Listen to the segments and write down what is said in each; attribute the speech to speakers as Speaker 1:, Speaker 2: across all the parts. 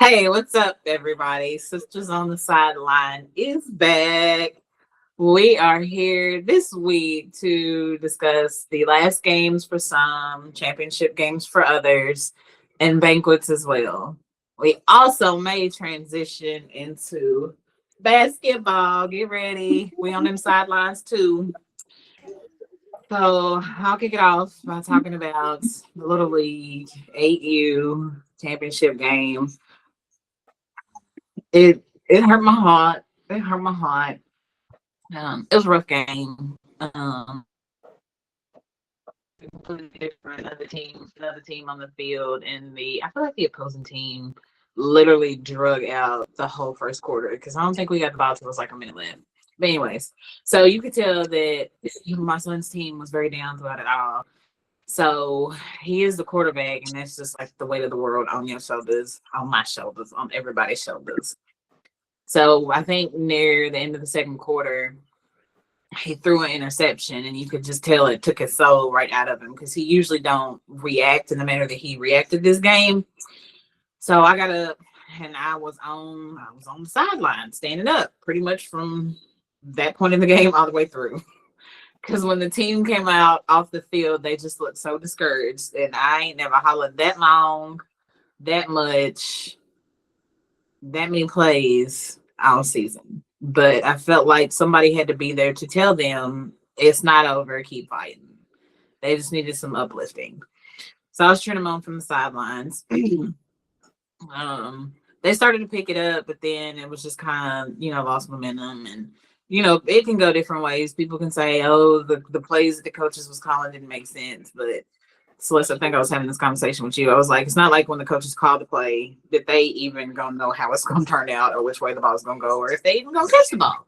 Speaker 1: Hey, what's up, everybody? Sisters on the Sideline is back. We are here this week to discuss the last games for some, championship games for others, and banquets as well. We also may transition into basketball. Get ready. We on them sidelines too. So I'll kick it off by talking about the Little League 8U championship game. It hurt my heart. It hurt my heart. It was a rough game. Completely different. Another team on the field, and I feel like the opposing team literally drug out the whole first quarter because I don't think we got the ball till it was like a minute left. But anyways, so you could tell that my son's team was very down throughout it all. So he is the quarterback, and that's just like the weight of the world on your shoulders, on my shoulders, on everybody's shoulders. So I think near the end of the second quarter, he threw an interception, and you could just tell it took his soul right out of him because he usually don't react in the manner that he reacted this game. So I got up, and I was on the sideline, standing up, pretty much from that point in the game all the way through. Because when the team came out off the field, they just looked so discouraged, and I ain't never hollered that long, that much, that many plays all season. But I felt like somebody had to be there to tell them it's not over, keep fighting. They just needed some uplifting. So I was cheering them on from the sidelines. They started to pick it up, but then it was just kind of, lost momentum. And, it can go different ways. People can say, oh, the plays that the coaches was calling didn't make sense. But Celeste, I think I was having this conversation with you. I was like, it's not like when the coaches call the play that they even gonna know how it's gonna turn out or which way the ball's gonna go or if they even gonna catch the ball.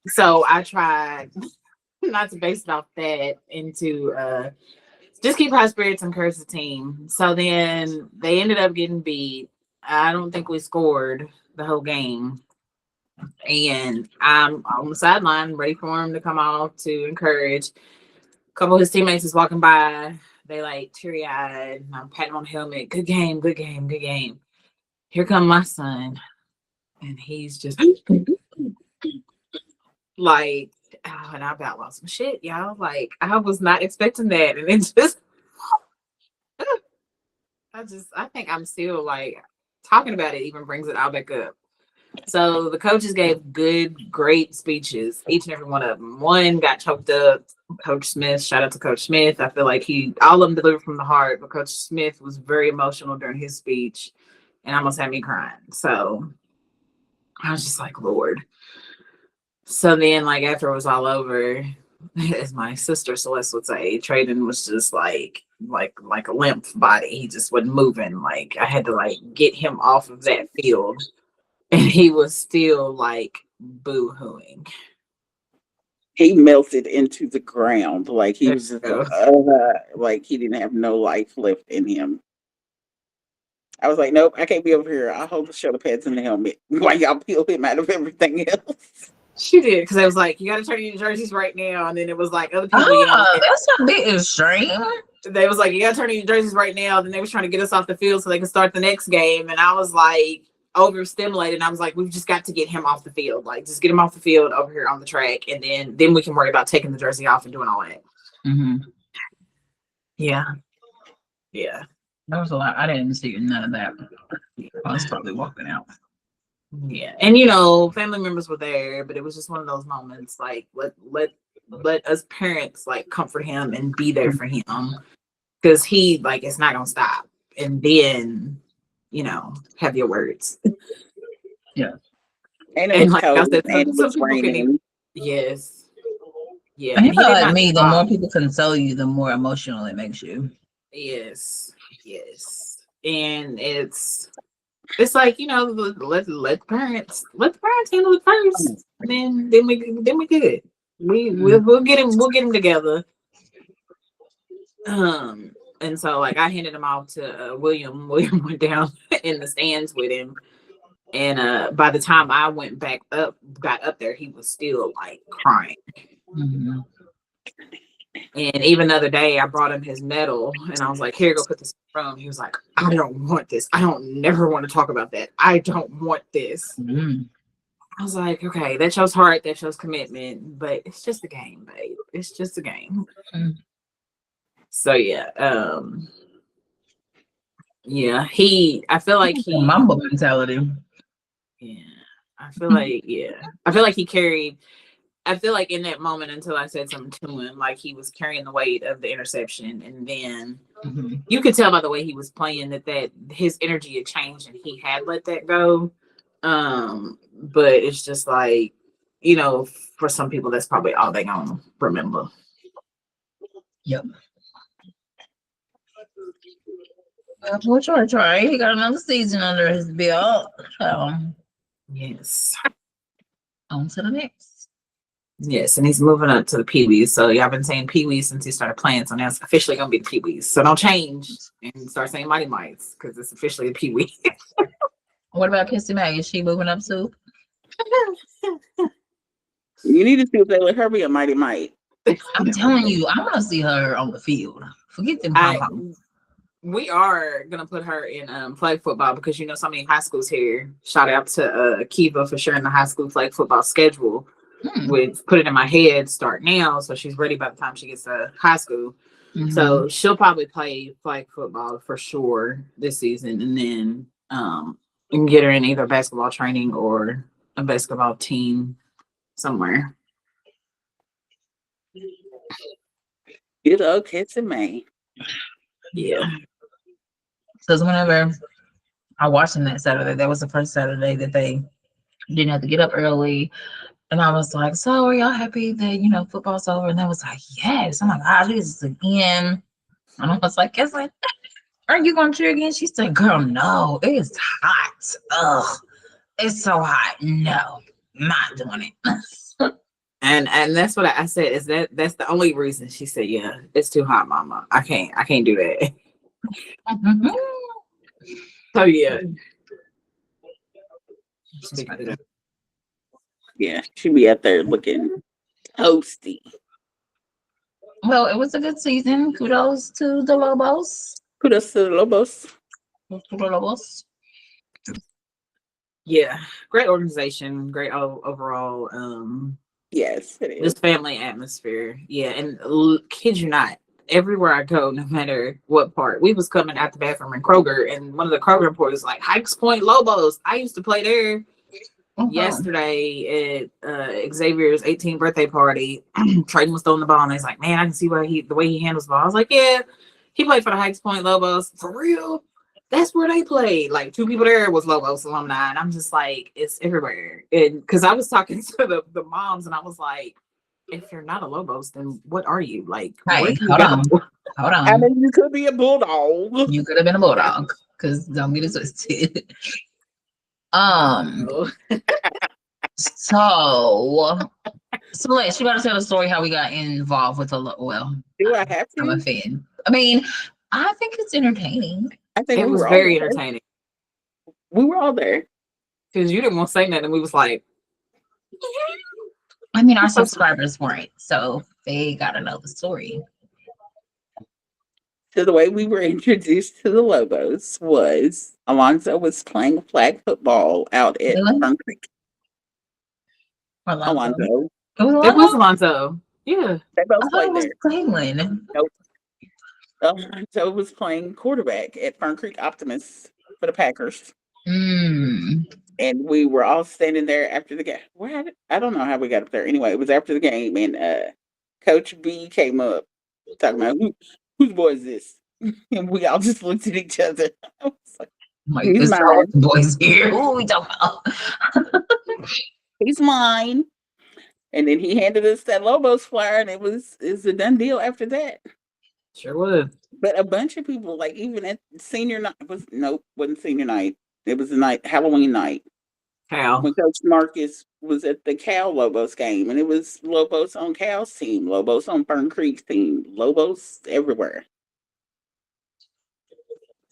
Speaker 1: So I tried not to base it off that into just keep high spirits and encourage the team. So then they ended up getting beat. I don't think we scored the whole game. And I'm on the sideline ready for him to come off to encourage. Couple of his teammates is walking by. They like teary eyed. I'm patting him on the helmet. Good game, good game, good game. Here come my son, and he's just like, oh, and I about lost some shit, y'all. Like I was not expecting that, and it just, I think I'm still like talking about it. Even brings it all back up. So the coaches gave great speeches, each and every one of them. One got choked up. Coach Smith, shout out to Coach Smith. I feel like all of them delivered from the heart, but Coach Smith was very emotional during his speech and almost had me crying. So I was just like, Lord. So then, like, after it was all over, as my sister Celeste would say, Traden was just like a limp body. He just wasn't moving. Like I had to like get him off of that field. And he was still like boo-hooing.
Speaker 2: He melted into the ground like he was just like he didn't have no life left in him. I was like, nope, I can't be over here. I'll hold the shoulder pads and the helmet while y'all peel him out of everything else.
Speaker 1: She did because I was like, you got to turn your jerseys right now, and then it was like other people.
Speaker 3: That's a bit extreme.
Speaker 1: They was like, you got to turn your jerseys right now. Then they was trying to get us off the field so they could start the next game, and I was like overstimulated. I was like, we've just got to get him off the field. Like, just get him off the field over here on the track, and then we can worry about taking the jersey off and doing all that.
Speaker 3: Mm-hmm.
Speaker 1: Yeah.
Speaker 3: There was a lot. I didn't see none of that. I was probably walking out.
Speaker 1: Yeah, and family members were there, but it was just one of those moments. Like, let us parents like comfort him and be there for him because he like it's not gonna stop. And then have your words.
Speaker 3: Yeah.
Speaker 1: And like I said, some people can even, yes. Yeah.
Speaker 3: And he like me, the more people console you, the more emotional it makes you.
Speaker 1: Yes. And it's like, let parents handle it first. And then we good. We'll get him together. And so like I handed him off to William. William went down in the stands with him. And by the time I got up there, he was still like crying.
Speaker 3: Mm-hmm.
Speaker 1: And even the other day, I brought him his medal, and I was like, "Here, go put this in the room." He was like, "I don't want this. I don't never want to talk about that. I don't want this." I was like, "Okay, that shows heart. That shows commitment. But it's just a game, babe. It's just a game." So yeah, yeah. I feel like
Speaker 3: Mamba mentality.
Speaker 1: Yeah, I feel like I feel like he carried. I feel like in that moment, until I said something to him, like he was carrying the weight of the interception, and then you could tell by the way he was playing that his energy had changed and he had let that go. But it's just like, for some people, that's probably all they gonna remember.
Speaker 3: Yep. Well, try. He got another season under his belt. So
Speaker 1: Yes.
Speaker 3: On to the next.
Speaker 1: Yes, and he's moving up to the Pee-wees. So y'all been saying Pee-wees since he started playing. So now it's officially gonna be the Pee-wees. So don't change and start saying Mighty Mites because it's officially the Pee-wee.
Speaker 3: What about Kissy Mag? Is she moving up too?
Speaker 2: You need to see if they let her be a Mighty Mite.
Speaker 3: I'm telling you, I want to see her on the field. Forget them pom-poms.
Speaker 1: We are gonna put her in flag football because so many high schools here. Shout out to Kiva for sharing the high school flag football schedule. With put it in my head, start now, so she's ready by the time she gets to high school. So she'll probably play flag football for sure this season, and then you can get her in either basketball training or a basketball team somewhere.
Speaker 2: Good old Kissy Mag.
Speaker 1: Yeah.
Speaker 3: Because whenever I watched them that Saturday, that was the first Saturday that they didn't have to get up early. And I was like, so are y'all happy that, football's over? And they was like, yes. I'm like, this is again. And I was like, are you going to cheer again? She said, girl, no, it's hot. Ugh, it's so hot. No, not doing it.
Speaker 1: And that's what I said, is that's the only reason. She said, yeah, it's too hot, mama. I can't do that. So yeah.
Speaker 2: Yeah, she'll be out there looking toasty.
Speaker 3: Well, it was a good season. Kudos to the Lobos.
Speaker 2: Kudos to the Lobos.
Speaker 1: Yeah, great organization, great overall.
Speaker 2: Yes, it is.
Speaker 1: This family atmosphere. Yeah, and kid you not, everywhere I go, no matter what part, we was coming out the bathroom in Kroger, and one of the Kroger reporters like Hikes Point Lobos. I used to play there. Yesterday at Xavier's 18th birthday party. Trayden was throwing the ball, and he's like, "Man, I can see the way he handles the ball." I was like, "Yeah, he played for the Hikes Point Lobos for real. That's where they played. Like 2 people there was Lobos alumni." And I'm just like, it's everywhere. And because I was talking to the moms, and I was like, if you're not a Lobos, then what are you? Like,
Speaker 3: hey, hold on.
Speaker 2: I mean, you could be a bulldog.
Speaker 3: You could have been a bulldog, because don't get it twisted. So she about to tell the story how we got involved with
Speaker 2: do I have to?
Speaker 3: I'm a fan. I mean, I think it's entertaining.
Speaker 2: I think
Speaker 1: it was very entertaining.
Speaker 2: We were all there.
Speaker 1: Because you didn't want to say nothing. We was like,
Speaker 3: I mean, our subscribers weren't, so they got to know the story.
Speaker 2: So the way we were introduced to the Lobos was Alonzo was playing flag football out at Fern Creek. Alonzo.
Speaker 1: It was Alonzo. Yeah.
Speaker 2: They both played there.
Speaker 3: Cleveland.
Speaker 2: Nope. Alonzo was playing quarterback at Fern Creek Optimists for the Packers. And we were all standing there after the game. I don't know how we got up there. Anyway, it was after the game, and Coach B came up talking about whose boy is this? And we all just looked at each other. I was like, he's mine.
Speaker 3: Boys here. Who are we talking about?
Speaker 2: He's mine. And then he handed us that Lobos flyer, and it's a done deal after that.
Speaker 1: Sure was.
Speaker 2: But a bunch of people, like even at senior night, wasn't senior night. It was the night, Halloween night.
Speaker 1: Cal.
Speaker 2: When Coach Marcus was at the Cal Lobos game, and it was Lobos on Cal's team, Lobos on Fern Creek's team, Lobos everywhere.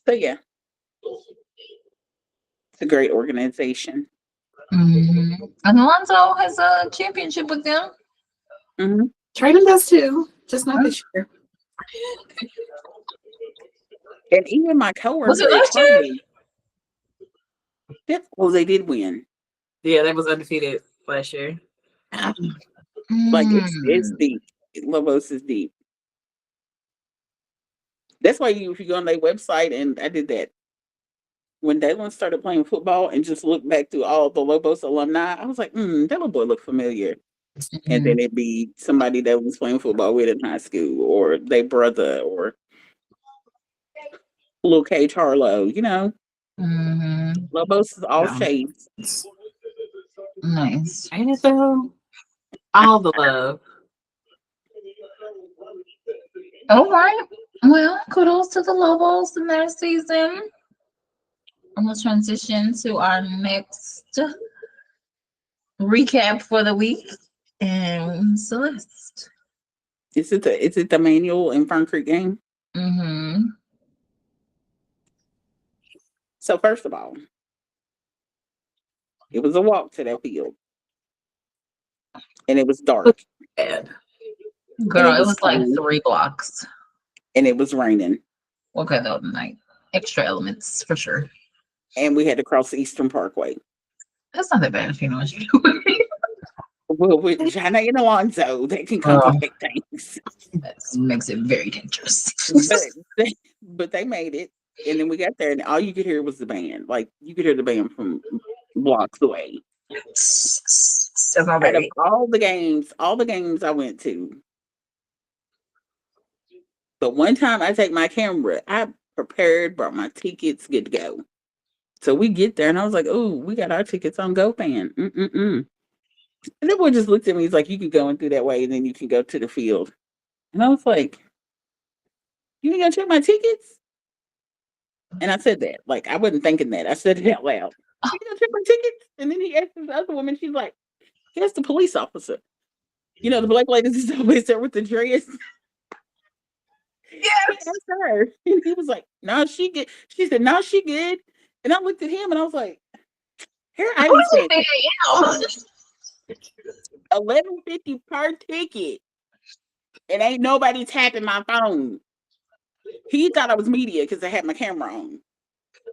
Speaker 2: So yeah, it's a great organization.
Speaker 3: And Alonzo has a championship with them.
Speaker 1: Trayden does too. Just not this year.
Speaker 2: And even my
Speaker 3: Was it
Speaker 2: coworker at
Speaker 3: last year?
Speaker 2: Target, well, they did win.
Speaker 1: Yeah, they was undefeated last year.
Speaker 2: Like it's
Speaker 3: Mm.
Speaker 2: deep. Lobos is deep. That's why if you go on their website, and I did that when Dalen started playing football and just looked back through all the Lobos alumni, I was like, that little boy looked familiar. And then
Speaker 3: Mhm.
Speaker 2: it'd be somebody that was playing football with in high school, or their brother, or Luke K. Charlo,
Speaker 3: Mhm.
Speaker 2: Lobos is all
Speaker 1: Yeah.
Speaker 2: shades.
Speaker 3: Nice.
Speaker 1: Ain't it though? All the love.
Speaker 3: All right. Well, kudos to the Lobos in their season. I'm gonna transition to our next recap for the week. And Celeste.
Speaker 2: Is it the Manual and Fern Creek game?
Speaker 3: Mm-hmm.
Speaker 2: So first of all, it was a walk to that field. And it was dark.
Speaker 1: Bad.
Speaker 2: And
Speaker 3: Girl,
Speaker 2: it
Speaker 3: it
Speaker 2: was
Speaker 3: was like
Speaker 2: cold.
Speaker 3: 3 blocks.
Speaker 2: And it was raining.
Speaker 3: Okay, though, like extra elements for sure.
Speaker 2: And we had to cross the Eastern Parkway.
Speaker 3: That's not that bad if you know what you're doing.
Speaker 2: Well, with Johnny and Alonzo, that can
Speaker 3: Girl,
Speaker 2: complicate things.
Speaker 3: that makes it very dangerous.
Speaker 2: But they made it. And then we got there, and all you could hear was the band. Like, you could hear the band from blocks away.
Speaker 3: That's my
Speaker 2: Out of
Speaker 3: baby.
Speaker 2: all the games I went to, but one time I take my camera, I prepared, brought my tickets, good to go. So we get there, and I was like, "Oh, we got our tickets on GoFan." Mm-mm-mm. And the boy just looked at me. He's like, "You can go in through that way, and then you can go to the field." And I was like, "You ain't gonna check my tickets?" And I said that, like, I wasn't thinking that. I said it out loud. You gonna check my tickets? And then he asked this other woman. She's like, "Here's the police officer. The black lady is always there with the dress." He
Speaker 3: Yes.
Speaker 2: asked her, and he was like, "No, she good." She said, "No, she good." And I looked at him, and I was like, "Here,
Speaker 3: Who
Speaker 2: I
Speaker 3: do you
Speaker 2: spent
Speaker 3: think I am?
Speaker 2: $11.50 per ticket, and ain't nobody tapping my phone." He thought I was media because I had my camera on.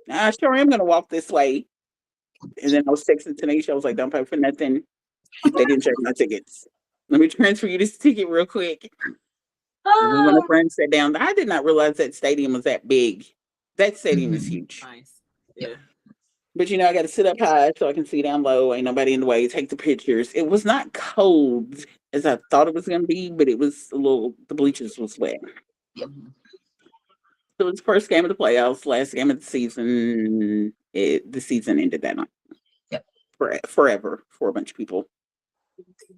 Speaker 2: I sure am gonna walk this way. And then I was texting Tanisha. I was like, "Don't pay for nothing. They didn't check my tickets. Let me transfer you this ticket real quick." And we went
Speaker 3: Oh,
Speaker 2: over and sat down. I did not realize that stadium was that big. That stadium is
Speaker 3: mhm.
Speaker 2: huge.
Speaker 1: Nice.
Speaker 3: Yep.
Speaker 1: Yeah.
Speaker 2: But I got to sit up high so I can see down low. Ain't nobody in the way. Take the pictures. It was not cold as I thought it was going to be, but it was the bleachers was wet.
Speaker 1: Mhm.
Speaker 2: So it's first game of the playoffs, last game of the season. The season ended that night.
Speaker 3: Yep.
Speaker 2: Forever for a bunch of people.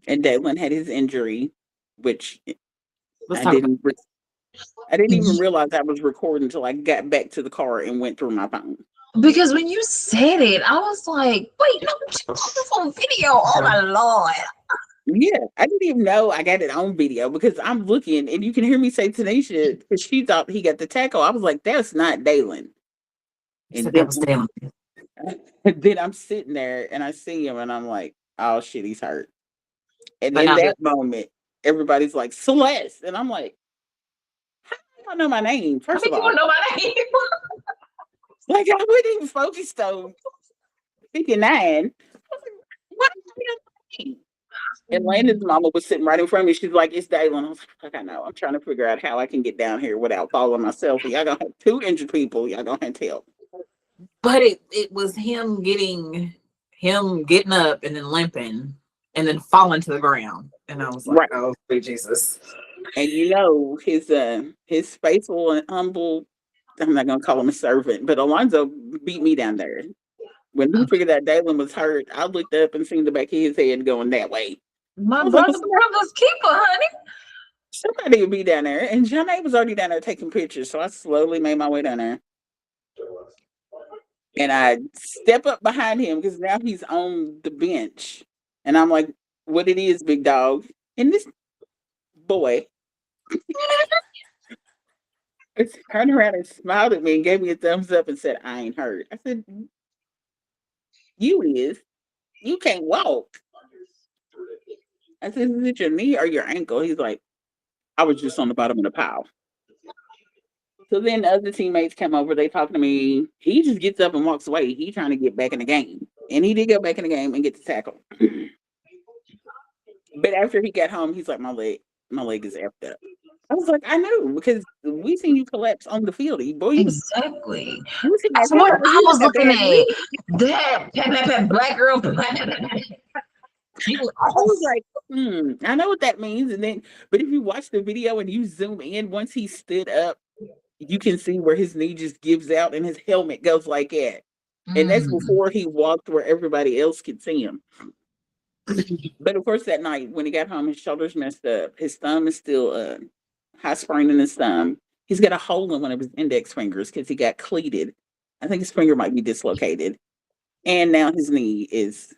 Speaker 2: And Dalen had his injury, which
Speaker 1: Let's
Speaker 2: I
Speaker 1: talk about
Speaker 2: didn't. I didn't even realize I was recording until I got back to the car and went through my phone.
Speaker 3: Because when you said it, I was like, wait, no, she put this on video. Oh my lord.
Speaker 2: Yeah, I didn't even know I got it on video because I'm looking and you can hear me say Tanisha because she thought he got the tackle. I was like, "That's not Dalen."
Speaker 1: you
Speaker 2: And
Speaker 1: said that was Dalen.
Speaker 2: then I'm sitting there and I see him and I'm like, "Oh shit, he's hurt." And
Speaker 1: But
Speaker 2: in
Speaker 1: now
Speaker 2: that moment, everybody's like, "Celeste," and I'm like, "How do y'all know my name?"
Speaker 3: I
Speaker 2: First of
Speaker 3: think you
Speaker 2: all,
Speaker 3: want to know my name.
Speaker 2: like I wasn't even focused on 59. I was like, "What?" And Landon's mama was sitting right in front of me. She's like, "It's Dalen." I was like, "I know. I'm trying to figure out how I can get down here without falling myself. Y'all gonna have 2 injured people. Y'all gonna have to help."
Speaker 1: But it was him getting up and then limping and then falling to the ground. And I was like,
Speaker 2: Right.
Speaker 1: oh sweet Jesus.
Speaker 2: And his faithful and humble, I'm not gonna call him a servant, but Alonzo beat me down there. When he figured out Dalen was hurt, I looked up and seen the back of his head going that way.
Speaker 3: My
Speaker 2: I was like,
Speaker 3: brother's keeper, honey.
Speaker 2: somebody would be down there. And Johnny was already down there taking pictures. So I slowly made my way down there. And I step up behind him because now he's on the bench. And I'm like, "What it is, big dog?" And this boy turned around and smiled at me and gave me a thumbs up and said, "I ain't hurt." I said, "You is. You can't walk." I said, "Is it your knee or your ankle?" He's like, I was just on the bottom of the pile. So then the other teammates come over, they talk to me. He just gets up and walks away. He trying to get back in the game. And he did go back in the game and get the tackle. But after he got home, he's like, my leg is effed up. I was like, I know, because we seen you collapse on the field. Boy,
Speaker 3: Exactly.
Speaker 2: you was
Speaker 3: That's what I was looking
Speaker 2: bad knee.
Speaker 3: at. That black girl. She was
Speaker 2: I was like, I know what that means. And then, but if you watch the video and you zoom in, once he stood up, you can see where his knee just gives out and his helmet goes like that. And that's before he walked where everybody else could see him. But of course, that night when he got home, his shoulders messed up. His thumb is still high sprain in his thumb. He's got a hole in one of his index fingers because he got cleated. I think his finger might be dislocated. And now his knee is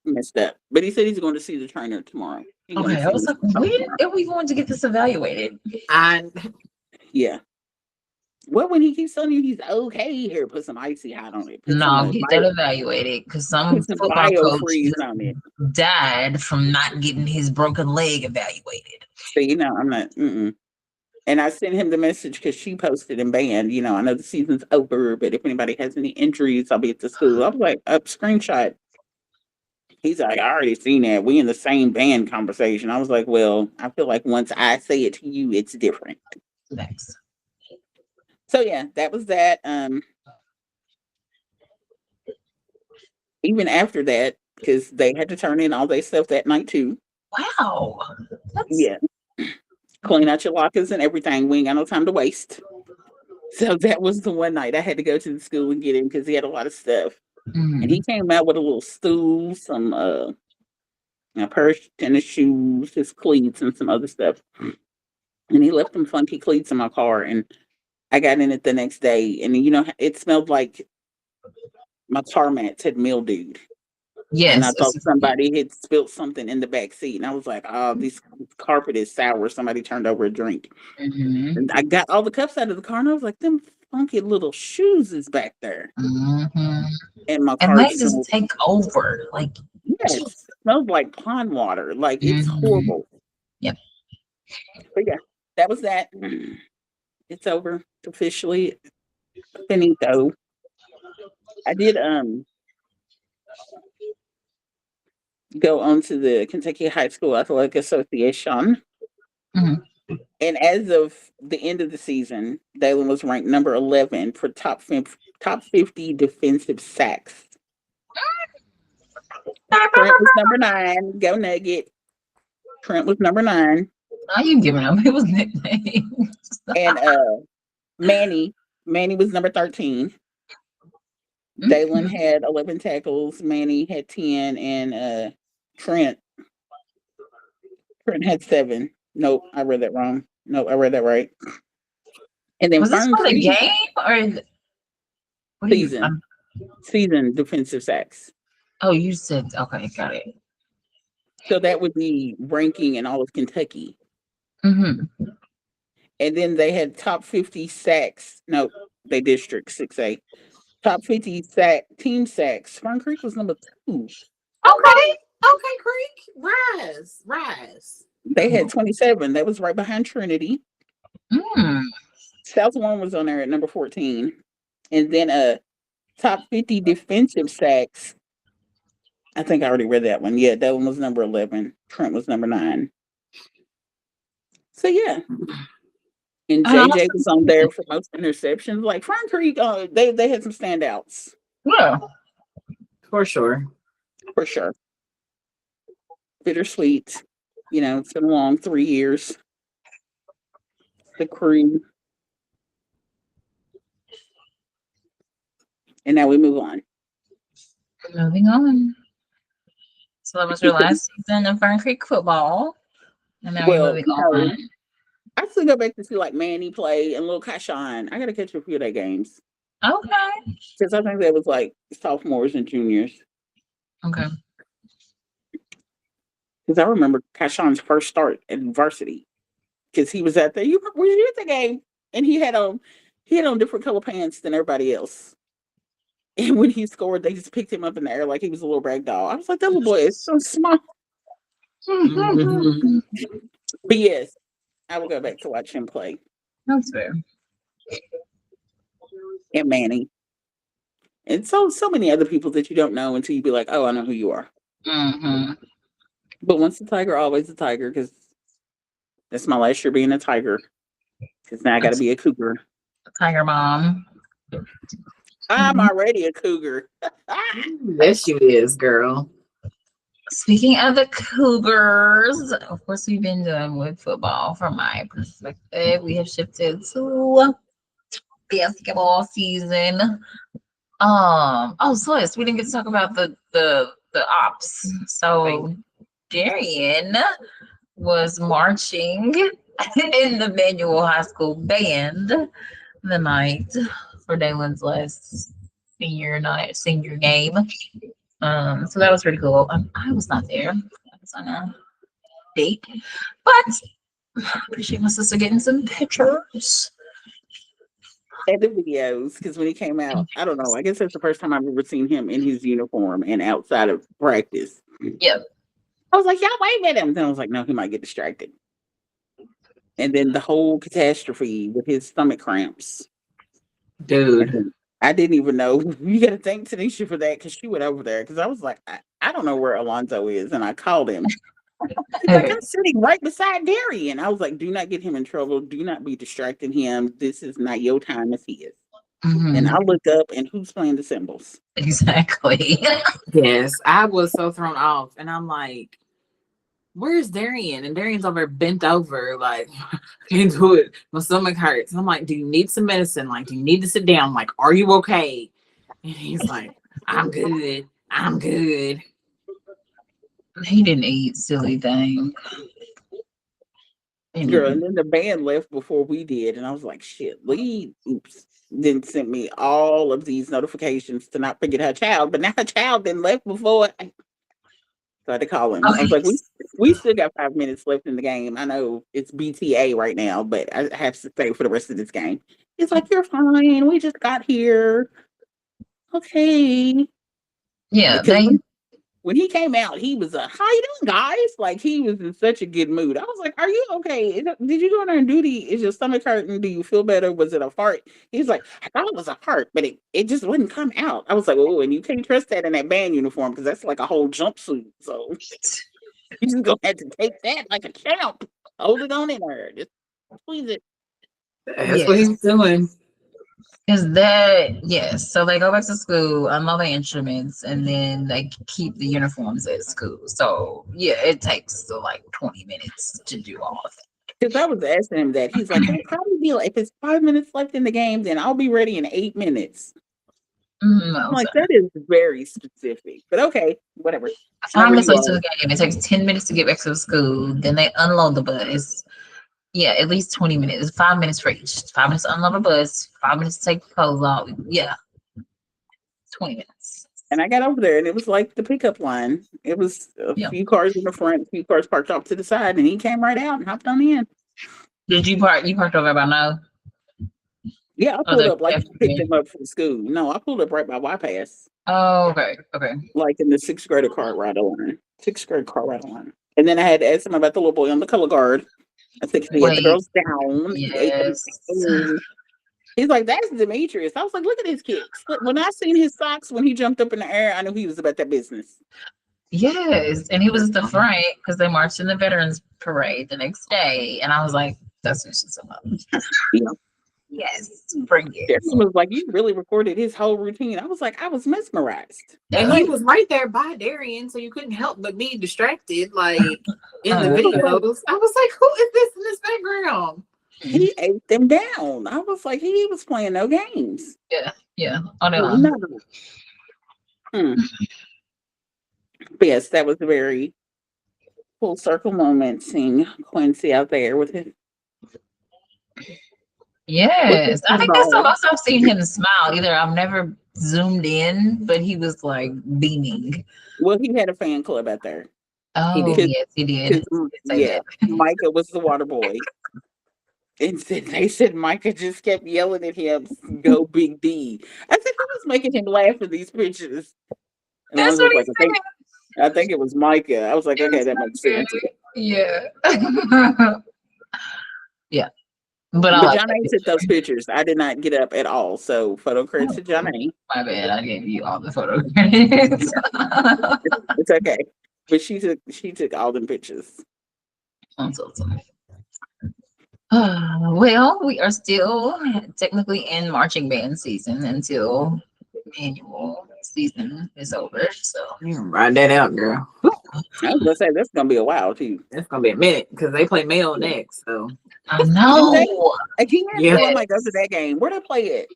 Speaker 2: messed up. But he said he's going to see the trainer tomorrow.
Speaker 3: Okay, I was like, when are we going to get this evaluated?
Speaker 2: Yeah. Well, when he keeps telling you he's okay, here, put some icy hot on it.
Speaker 3: No, get that evaluated because some football coach died from not getting his broken leg evaluated.
Speaker 2: So, I'm not, And I sent him the message because she posted and banned, I know the season's over, but if anybody has any injuries, I'll be at the school. I was like, screenshot. He's like, I already seen that. We in the same band conversation. I was like, well, I feel like once I say it to you, it's different.
Speaker 3: Thanks.
Speaker 2: So yeah, that was that. Even after that, because they had to turn in all their stuff that night too.
Speaker 3: Wow.
Speaker 2: Yeah. Clean out your lockers and everything. We ain't got no time to waste. So that was the one night I had to go to the school and get him because he had a lot of stuff. And he came out with a little stool, some a pair of tennis shoes, his cleats, and some other stuff. And he left them funky cleats in my car. And I got in it the next day, and it smelled like my car mats had mildewed.
Speaker 3: Yes.
Speaker 2: And I thought somebody had spilled something in the back seat. And I was like, oh, this carpet is sour. Somebody turned over a drink. And I got all the cups out of the car, and I was like, them funky little shoes is back there. And my car
Speaker 3: they just take over. Like,
Speaker 2: yes, it smells like pond water. Like, it's horrible.
Speaker 3: Yep.
Speaker 2: But yeah, that was that. It's over officially. Finito. I did go on to the Kentucky High School Athletic Association. And as of the end of the season, Dalen was ranked number 11 for top 50 defensive sacks. Trent was number 9. Go Nugget. Trent was number 9.
Speaker 3: Are you giving him his nickname?
Speaker 2: And Manny was number 13. Dalen had 11 tackles. Manny had 10, and Trent had 7. Nope, I read that wrong. Nope, I read that right. And then
Speaker 3: was this for the game or
Speaker 2: season defensive sacks?
Speaker 3: Oh, you said okay, got it.
Speaker 2: So that would be ranking in all of Kentucky. And then they had top 50 sacks. No, they district 6A. Top 50 team sacks. Fern Creek was number 2.
Speaker 1: Okay, Creek. Rise.
Speaker 2: They had 27. That was right behind Trinity. South Warren was on there at number 14. And then top 50 defensive sacks. I think I already read that one. Yeah, that one was number 11. Trent was number 9. So yeah. And JJ was on there for most interceptions. Like Fern Creek, they had some standouts.
Speaker 3: Yeah.
Speaker 1: For sure.
Speaker 2: Bittersweet. It's been a long 3 years. The crew. And now we move on.
Speaker 3: Moving on. So that was your last season of Fern Creek football. And now we're moving on.
Speaker 2: I still go back to see like Manny play and Lil Kashawn. I got to catch a few of their games.
Speaker 3: Okay.
Speaker 2: Because I think that was like sophomores and juniors.
Speaker 3: Okay.
Speaker 2: Because I remember Kashawn's first start in varsity. Because he was at were you at the game? And he had on different color pants than everybody else. And when he scored, they just picked him up in the air like he was a little rag doll. I was like, that little boy is so small. But yes, I would go back to watch him play.
Speaker 3: That's fair.
Speaker 2: And Manny. And so many other people that you don't know until you be like, oh, I know who you are.
Speaker 3: Mm-hmm.
Speaker 2: But once a tiger, always a tiger, because that's my last year being a tiger. Because now I got to be a cougar.
Speaker 3: Tiger mom.
Speaker 2: I'm already a cougar.
Speaker 1: There she is, girl.
Speaker 3: Speaking of the Cougars, of course, we've been done with football from my perspective. We have shifted to basketball season. So yes, we didn't get to talk about the ops. So Darian was marching in the Manual High School band the night for Dalen's last senior game. So that was pretty cool. I was not there. I was on a date, but I appreciate my sister getting some pictures.
Speaker 2: And the videos, because when he came out, I don't know. I guess that's the first time I've ever seen him in his uniform and outside of practice.
Speaker 3: Yep.
Speaker 2: I was like, y'all wave at him. Then I was like, no, he might get distracted. And then the whole catastrophe with his stomach cramps.
Speaker 1: Dude.
Speaker 2: I didn't even know. You got to thank Tanisha for that because she went over there. Because I was like, I don't know where Alonzo is. And I called him. He's like, I'm sitting right beside Darian. I was like, do not get him in trouble. Do not be distracting him. This is not your time as he is.
Speaker 3: Mm-hmm.
Speaker 2: And I looked up and who's playing the cymbals?
Speaker 3: Exactly.
Speaker 1: Yes, I was so thrown off. And I'm like, where's Darian? And Darian's over bent over, like, can't do it. My stomach hurts. And I'm like, do you need some medicine? Like, do you need to sit down? Like, are you okay? And he's like, I'm good. I'm good.
Speaker 3: He didn't eat, silly thing.
Speaker 2: Girl, and then the band left before we did. And I was like, shit, Lee, oops. Then sent me all of these notifications to not forget her child. But now her child then left before. So I had to call him. I was like, we still got 5 minutes left in the game. I know it's BTA right now, but I have to stay for the rest of this game. He's like, you're fine. We just got here. Okay.
Speaker 3: Yeah,
Speaker 2: when he came out, he was how you doing, guys? Like, he was in such a good mood. I was like, are you okay? Did you go in there on duty? Is your stomach hurting? Do you feel better? Was it a fart? He's like, I thought it was a fart, but it just wouldn't come out. I was like, oh, and you can't trust that in that band uniform because that's like a whole jumpsuit. So you just gonna have to take that like a champ. Hold it on in there. Just squeeze it.
Speaker 1: That's what he's doing.
Speaker 3: Is that yes? So they go back to school, unload their instruments, and then they keep the uniforms at school. So yeah, it takes like 20 minutes to do all of it.
Speaker 2: Because I was asking him that. He's like, it'll probably be like, if it's 5 minutes left in the game, then I'll be ready in 8 minutes. I'm like, that is very specific. But okay, whatever.
Speaker 3: 5 minutes left to the game. It takes 10 minutes to get back to the school. Then they unload the bus. Yeah, at least 20 minutes. 5 minutes for each. 5 minutes to unload the bus. 5 minutes to take the clothes off. Yeah. 20 minutes.
Speaker 2: And I got over there and it was like the pickup line. It was a few cars in the front, a few cars parked off to the side, and he came right out and hopped on in.
Speaker 3: Did you park? You parked over by now?
Speaker 2: Yeah, I pulled up like I picked him up from school. No, I pulled up right by Y-Pass.
Speaker 3: Oh, okay. Okay.
Speaker 2: Like in the 6th grader car ride line. 6th grade car ride line. And then I had to ask him about the little boy on the color guard. I think he had the girls down.
Speaker 3: Yes.
Speaker 2: He's like, that's Demetrius. I was like, look at his kicks. When I seen his socks when he jumped up in the air, I knew he was about that business.
Speaker 3: Yes. And he was at the front because they marched in the Veterans Parade the next day. And I was like, that's what she's about.
Speaker 2: Yeah.
Speaker 3: Yes, bring it.
Speaker 2: He was like, you really recorded his whole routine. I was like, I was mesmerized.
Speaker 1: And he was right there by Darian, so you couldn't help but be distracted, like in the videos. I was like, who is this in this background?
Speaker 2: He ate them down. I was like, he was playing no games.
Speaker 3: Yeah. No.
Speaker 2: But yes, that was a very full circle moment seeing Quincy out there with him.
Speaker 3: Yes, I think that's the most I've seen him smile. Either I've never zoomed in, but he was like beaming.
Speaker 2: Well, he had a fan club out there.
Speaker 3: Oh, yes, he did.
Speaker 2: Yeah, Micah was the water boy. And they said Micah just kept yelling at him, "Go Big D." I said, who was making him laugh in these pictures? And
Speaker 3: that's what
Speaker 2: like, I think it was Micah. I was like, okay, that makes sense.
Speaker 3: Yeah. Yeah. But I
Speaker 2: But
Speaker 3: like
Speaker 2: John
Speaker 3: that
Speaker 2: A took those
Speaker 3: picture.
Speaker 2: pictures. I did not get up at all. So photo credit
Speaker 3: Oh,
Speaker 2: to John A.
Speaker 3: my bad. I gave you all the photo credits.
Speaker 2: It's okay. But she took all them pictures.
Speaker 3: I'm so sorry. Well, we are still technically in marching band season until annual season is over. So
Speaker 1: You can ride that out, girl.
Speaker 2: I was gonna say that's gonna be a while too.
Speaker 1: That's gonna be a minute because they play Mayo next. So
Speaker 3: I
Speaker 2: Do they
Speaker 3: know.
Speaker 2: again?
Speaker 1: yeah,
Speaker 2: Oh, I might go to
Speaker 3: Yes.
Speaker 2: that game. Where they play it?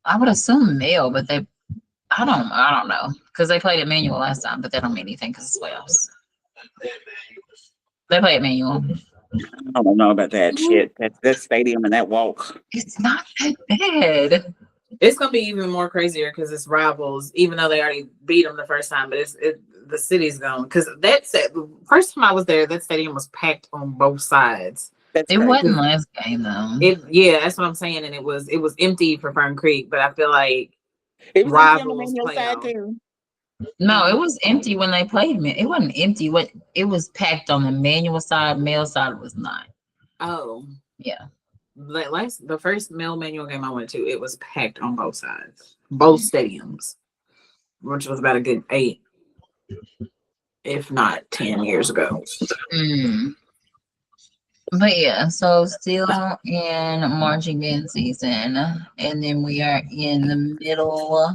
Speaker 3: I would assume male, but I don't know because they played at Manual last time, but that don't mean anything because it's playoffs. They play at Manual.
Speaker 2: I don't know about that shit. That stadium and that walk.
Speaker 3: It's not that bad.
Speaker 1: it's gonna be even more crazier because it's rivals. Even though they already beat them the first time, but the city's gone because the first time I was there, that stadium was packed on both sides.
Speaker 2: That's
Speaker 3: It
Speaker 2: crazy.
Speaker 3: wasn't last game though.
Speaker 1: Yeah, that's what I'm saying, and it was empty for Fern Creek, but I feel like
Speaker 2: It was empty on the
Speaker 1: rivals
Speaker 2: manual side
Speaker 1: playoff.
Speaker 2: too.
Speaker 3: No, it was empty when they played me. It wasn't empty. What it was packed on the manual side, male side was not.
Speaker 1: Oh,
Speaker 3: Yeah.
Speaker 1: the first male manual game I went to, it was packed on both sides, both stadiums, which was about a good 8, if not 10 years ago.
Speaker 3: Mm. But yeah, so still in marching band season, and then we are in the middle.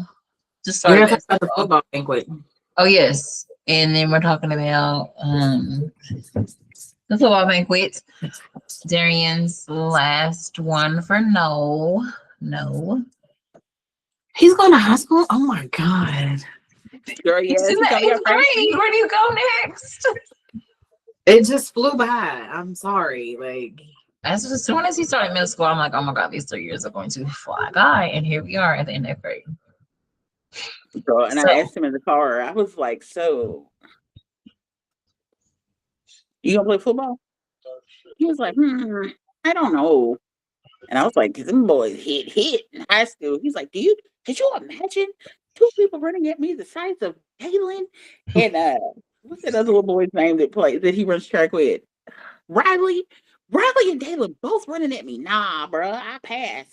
Speaker 3: Just
Speaker 1: We
Speaker 3: started
Speaker 1: gotta talk about the
Speaker 3: basketball.
Speaker 1: football banquet.
Speaker 3: Oh yes, and then we're talking about the football banquet. Darian's last one for no.
Speaker 1: He's going to high school. Oh my god!
Speaker 2: Girl,
Speaker 3: He's
Speaker 2: yes,
Speaker 3: in
Speaker 2: he
Speaker 3: the
Speaker 2: gonna be our
Speaker 3: eighth
Speaker 2: freshman.
Speaker 3: grade. Where do you go next?
Speaker 1: It just flew by. I'm sorry. Like
Speaker 3: As soon as he started middle school, I'm like, oh my god, these 3 years are going to fly by, and here we are at the end of grade.
Speaker 2: Girl, and
Speaker 3: So
Speaker 2: I asked him in the car. I was like, "So, you gonna play football?" He was like, I don't know." And I was like, "Them boys hit in high school." He's like, Could you imagine two people running at me the size of Galen and what's that other little boy's name that he runs track with? Riley. Riley and Galen both running at me. Nah, bro, I pass.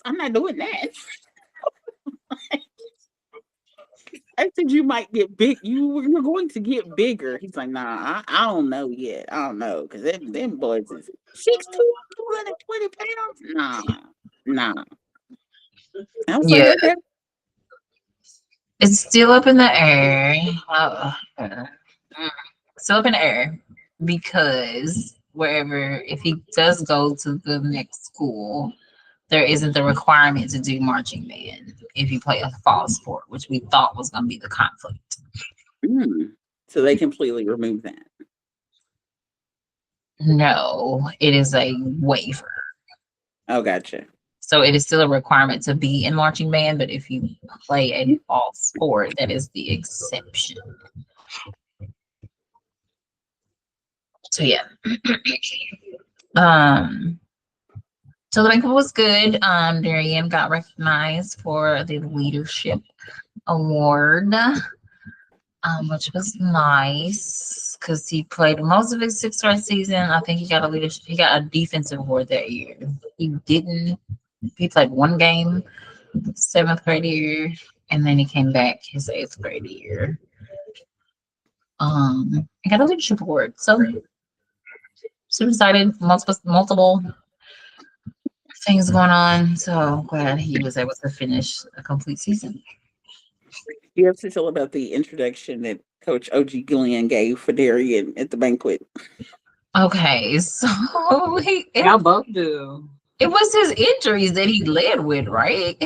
Speaker 2: I'm not doing that. I said you might get big. You're going to get bigger. He's like, nah, I don't know yet. I don't know because them boys is 6'2", 220 pounds. Nah. I was like,
Speaker 3: yeah,
Speaker 2: okay.
Speaker 3: it's still up in the air. Still up in the air because wherever, if he does go to the next school, there isn't the requirement to do marching band if you play a fall sport, which we thought was going to be the conflict.
Speaker 2: So they completely removed that.
Speaker 3: No, it is a waiver.
Speaker 2: Oh, gotcha.
Speaker 3: So it is still a requirement to be in marching band, but if you play a fall sport, that is the exception. So yeah. So the banquet was good. Darian got recognized for the leadership award, which was nice because he played most of his sixth grade season. I think he got a defensive award that year. He played one game seventh grade year, and then he came back his eighth grade year. He got a leadership award. So super excited, multiple things going on. So glad he was able to finish a complete season.
Speaker 2: You have to tell about the introduction that Coach OG Gillian gave for Darian at the banquet.
Speaker 3: Okay, so
Speaker 1: y'all both do.
Speaker 3: it was his injuries that he led with, right?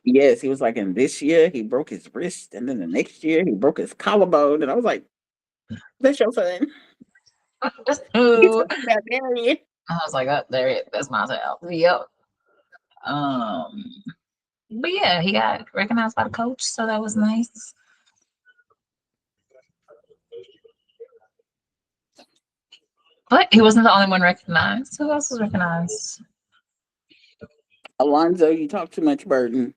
Speaker 2: Yes, he was like, in this year he broke his wrist, and then the next year he broke his collarbone, and I was like, "That's your son." He's
Speaker 3: I
Speaker 2: talking about Darian.
Speaker 3: was like, oh, there it. That's my child. Yep. But yeah, he got recognized by the coach, so that was nice. But he wasn't the only one recognized. Who else was recognized?
Speaker 2: Alonzo, you talk too much, Burden.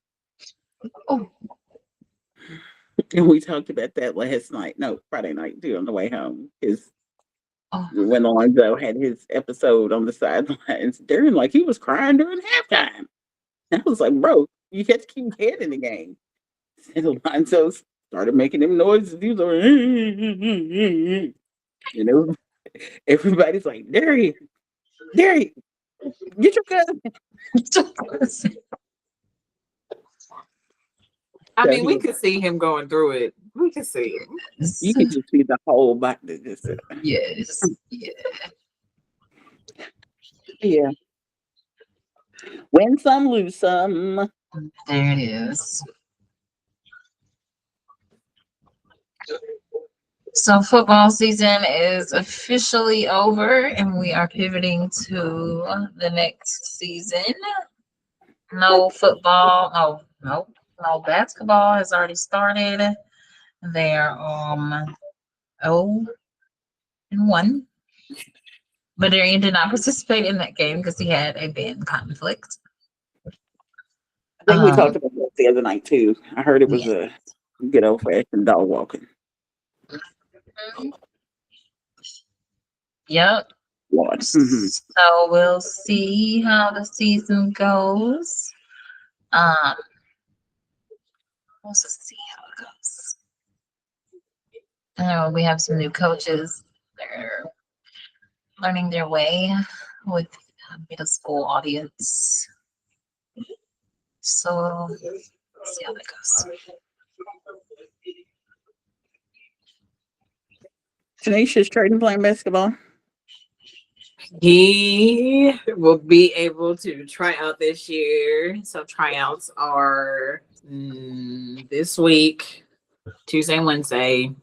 Speaker 3: Oh,
Speaker 2: And we talked about that last night. No, Friday night too on the way home. His
Speaker 3: Oh,
Speaker 2: when Alonzo had his episode on the sidelines, Darren, like, he was crying during halftime. I was like, bro, you have to keep your head in the game. And Alonzo started making them noises. He was like, you know, everybody's like, Darian, Darian, get your cousin.
Speaker 1: I
Speaker 2: So
Speaker 1: mean, we could see him going through it. We could see him.
Speaker 2: you can just see the whole body.
Speaker 3: yes.
Speaker 2: Yeah. Win some, lose some.
Speaker 3: There it is. So football season is officially over, and we are pivoting to the next season. No football. No basketball has already started. They're 0-1. But Darian did not participate in that game because he had a band conflict.
Speaker 2: I think we talked about that the other night too. I heard it was
Speaker 3: Yeah.
Speaker 2: a good old fashioned dog walking.
Speaker 3: Yep.
Speaker 2: Lord.
Speaker 3: So we'll see how the season goes. We'll just see how it goes. We have some new coaches. They're learning their way with middle school audience. So we'll see how that goes.
Speaker 2: Tanisha's trading playing basketball.
Speaker 1: He will be able to try out this year. So tryouts are this week, Tuesday and Wednesday.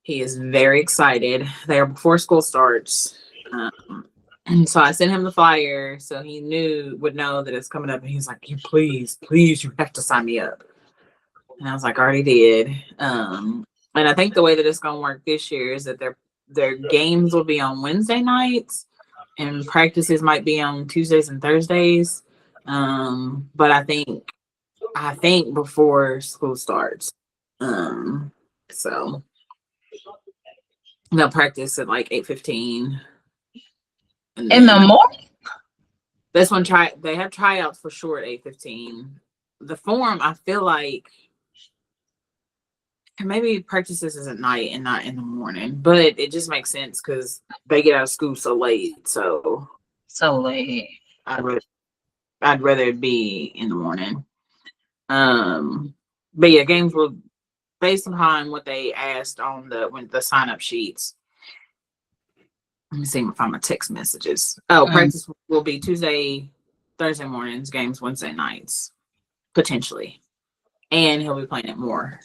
Speaker 1: He is very excited. They are before school starts. So I sent him the flyer so he would know that it's coming up. And he's like, "You please, you have to sign me up." And I was like, "I already did." And I think the way that it's gonna work this year is that their games will be on Wednesday nights and practices might be on Tuesdays and Thursdays. But I think before school starts. So they'll practice at like 8:15.
Speaker 3: In the morning?
Speaker 1: This one they have tryouts for sure at 8:15. The form, I feel like maybe practices is at night and not in the morning, but it just makes sense because they get out of school so late. So
Speaker 3: late.
Speaker 1: I'd rather it be in the morning. But yeah, games will based upon what they asked on the sign up sheets. Let me see if I find my text messages. Practice will be Tuesday, Thursday mornings, games Wednesday nights, potentially. And he'll be playing it more.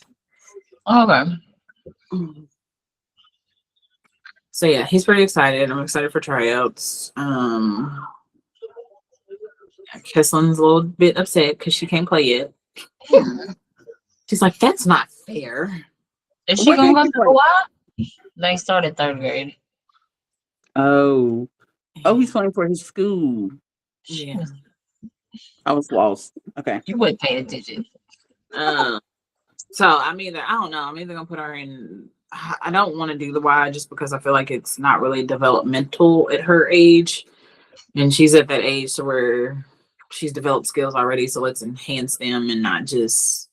Speaker 3: Okay.
Speaker 1: So yeah, he's pretty excited. I'm excited for tryouts. Keslin's a little bit upset because she can't play it. She's like, "That's not fair."
Speaker 3: Is she gonna go for a while? They started third grade.
Speaker 2: Oh, he's playing for his school.
Speaker 1: Yeah,
Speaker 2: I was lost. Okay,
Speaker 3: you wouldn't pay attention.
Speaker 1: So I don't know. I'm either gonna put her in. I don't want to do the Y just because I feel like it's not really developmental at her age, and she's at that age to where she's developed skills already. So let's enhance them and not just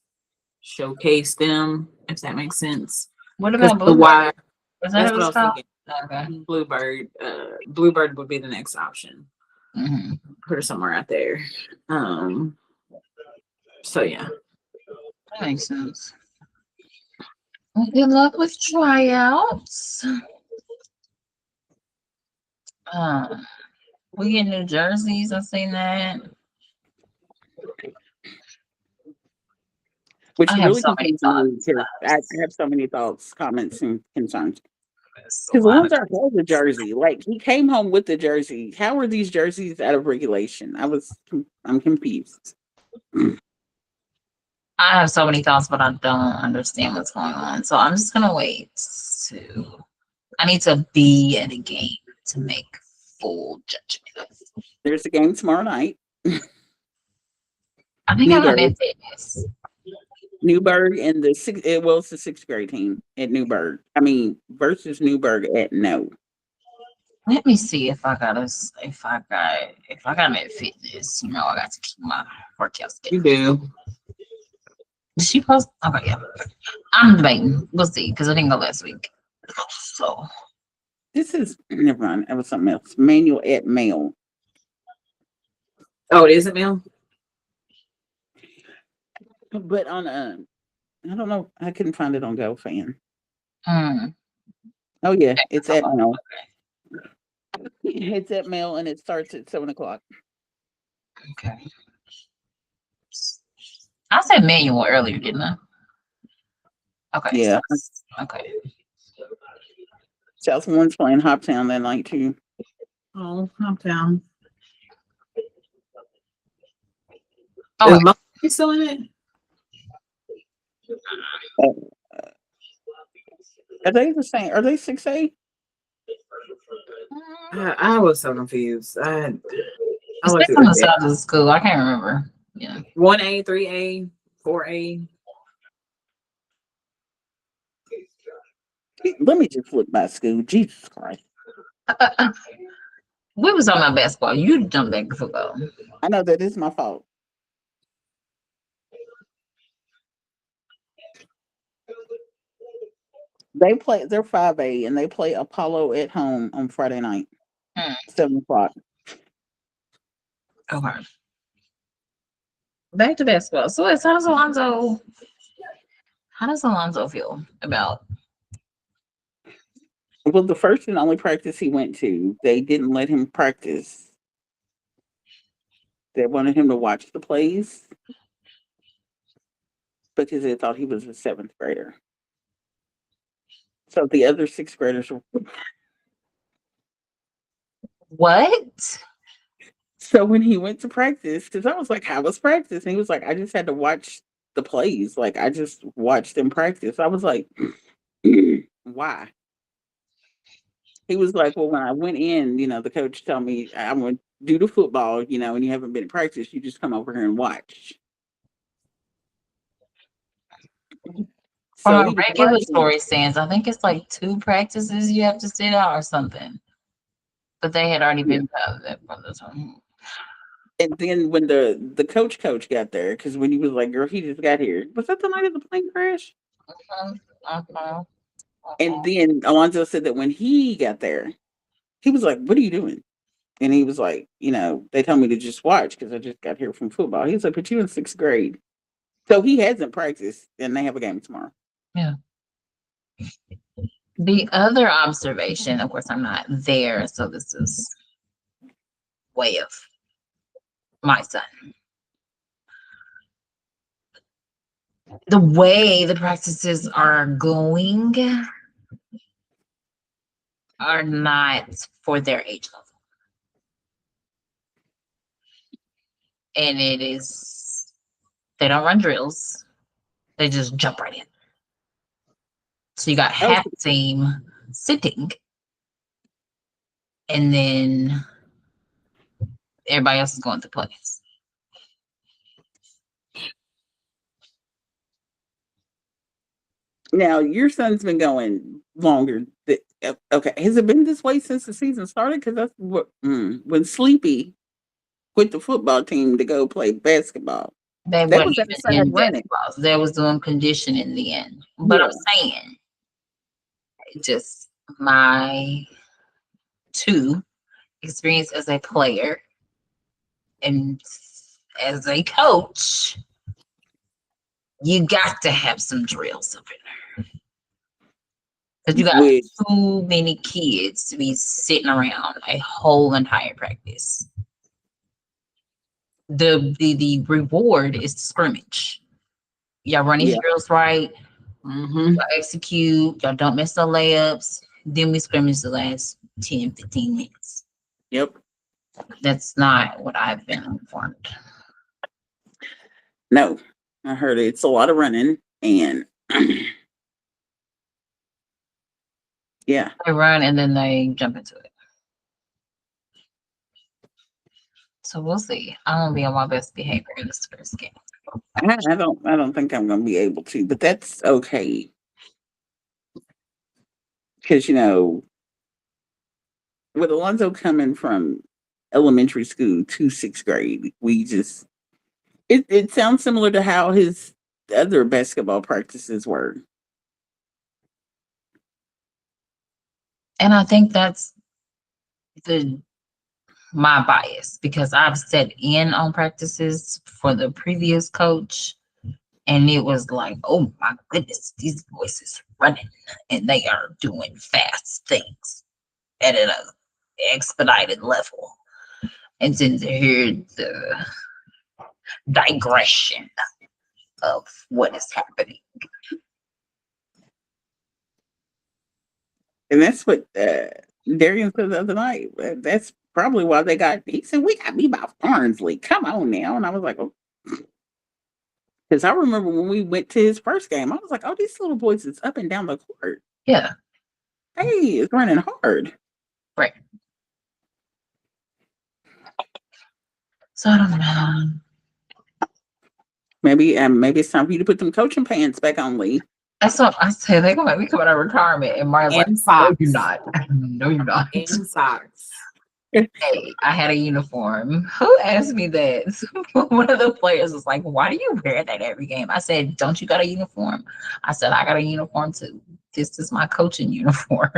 Speaker 1: showcase them, if that makes sense.
Speaker 3: What about Bluebird? Is that what it's called?
Speaker 1: Okay. Bluebird would be the next option. Put her somewhere out there. So yeah.
Speaker 3: That makes sense. Well, good luck with tryouts. We get new jerseys. I've seen that.
Speaker 2: Which really confuses me. I have so many thoughts, comments, and concerns. Because Lonzo has a jersey. Like, he came home with the jersey. How are these jerseys out of regulation? I'm confused.
Speaker 3: I have so many thoughts, but I don't understand what's going on. So I'm just gonna wait. I need to be at a game to make full judgment.
Speaker 2: There's a game tomorrow night.
Speaker 3: I think I'm in fitness.
Speaker 2: Newburgh and it's the 6th grade team at Newburgh. Versus Newburgh at No.
Speaker 3: Let me see if I got us. If I got at fitness. You know, I got to keep my workout
Speaker 1: You
Speaker 3: schedule.
Speaker 1: do.
Speaker 3: Did she post? Okay, yeah. I'm debating. We'll see because I didn't go last week. So
Speaker 2: This is never mind. It was something else. Manual at mail.
Speaker 1: Oh, it isn't Mel?
Speaker 2: But on I don't know. I couldn't find it on GoFan.
Speaker 3: hmm.
Speaker 2: Oh yeah, it's at mail. It's at mail and it starts at 7 o'clock.
Speaker 3: Okay. I said manual earlier, didn't I? Okay.
Speaker 2: Yeah.
Speaker 3: Okay.
Speaker 2: South One's playing Hoptown that night too.
Speaker 1: Oh, I'm down.
Speaker 3: Oh,
Speaker 1: Is Mo still in it?
Speaker 2: Are they the same? Are they 6A?
Speaker 1: I was so confused. I
Speaker 3: it's
Speaker 1: went
Speaker 3: based
Speaker 1: through
Speaker 3: on
Speaker 1: the
Speaker 3: the
Speaker 1: day.
Speaker 3: size of the school. I can't remember. Yeah.
Speaker 1: 1A, 3A, 4A.
Speaker 2: Let me just look by school. Jesus Christ.
Speaker 3: We was talking about basketball. You jumped back to football.
Speaker 2: I know that is my fault. They're 5A and they play Apollo at home on Friday night,
Speaker 3: Hmm.
Speaker 2: 7 o'clock.
Speaker 3: Okay. Back to basketball. So how does Alonzo feel about
Speaker 2: Well, the first and only practice he went to, they didn't let him practice. They wanted him to watch the plays because they thought he was a seventh grader. So the other sixth graders were.
Speaker 3: what?
Speaker 2: So when he went to practice, because I was like, "How was practice?" And he was like, "I just had to watch the plays. Like I just watched them practice." I was like, "Why?" He was like, "Well, when I went in, the coach told me I'm going to do the football, and you haven't been in practice. You just come over here and watch."
Speaker 3: From
Speaker 2: So
Speaker 3: a
Speaker 2: he was watching.
Speaker 3: regulatory stance, I think it's like 2 practices you have to sit out or something. But they had already
Speaker 2: Yeah.
Speaker 3: been out that by the time.
Speaker 2: And then when the coach got there, because when he was like, "Girl, he just got here," was that the night of the plane crash?
Speaker 3: Mhm, mhm,
Speaker 2: And
Speaker 3: mhm.
Speaker 2: then Alonzo said that when he got there, he was like, "What are you doing?" And he was like, "They told me to just watch because I just got here from football." He's like, "But you in sixth grade." So he hasn't practiced and they have a game tomorrow.
Speaker 3: Yeah. The other observation, of course, I'm not there, so this is way of my son. The way the practices are going are not for their age level. And they don't run drills, they just jump right in. So you got
Speaker 2: Oh,
Speaker 3: half the team sitting, and then everybody else is going to plays.
Speaker 2: now your son's been going longer. Okay, has it been this way since the season started? Because that's when Sleepy quit the football team to go play basketball.
Speaker 3: They
Speaker 2: That
Speaker 3: weren't
Speaker 2: was
Speaker 3: even
Speaker 2: outside
Speaker 3: in
Speaker 2: running.
Speaker 3: basketball. So they was doing conditioning in the end. But I'm
Speaker 2: Yeah.
Speaker 3: saying, just my two experience as a player and as a coach, you got to have some drills up in there. Because you got
Speaker 2: With
Speaker 3: too many kids to be sitting around a whole entire practice. The reward is the scrimmage. Y'all run these
Speaker 2: yeah.
Speaker 3: drills right,
Speaker 1: Mm-hmm.
Speaker 3: y'all execute, y'all don't miss the layups. Then we scrimmage the last 10, 15 minutes.
Speaker 2: Yep.
Speaker 3: That's not what I've been informed.
Speaker 2: No, I heard it's a lot of running and yeah.
Speaker 3: They run and then they jump into it. So we'll see. I'm gonna be on my best behavior in this first game.
Speaker 2: I don't think I'm gonna be able to, but that's okay. Because with Alonzo coming from elementary school to 6th grade, we just it sounds similar to how his other basketball practices were.
Speaker 3: And I think that's the my bias because I've sat in on practices for the previous coach, and it was like, oh my goodness, these boys is running and they are doing fast things at an expedited level. And then to hear the digression of what is happening.
Speaker 2: And that's what Darian said the other night. That's probably why they got. He said, "We got beat by Barnsley. Come on now." And I was like, "Oh," because I remember when we went to his first game, I was like, "Oh, these little boys is up and down the court.
Speaker 3: Yeah,
Speaker 2: Hey, it's running hard."
Speaker 3: right. So I don't know.
Speaker 2: Maybe it's time for you to put them coaching pants back on, Lee.
Speaker 3: That's what I said. They're gonna make me come out of retirement, and Mario's like,
Speaker 1: socks.
Speaker 3: "No, you're not. No, you're not."
Speaker 1: In socks.
Speaker 3: Hey, I had a uniform. Who asked me that? One of the players was like, "Why do you wear that every game?" I said, "Don't you got a uniform?" I said, "I got a uniform too. This is my coaching uniform."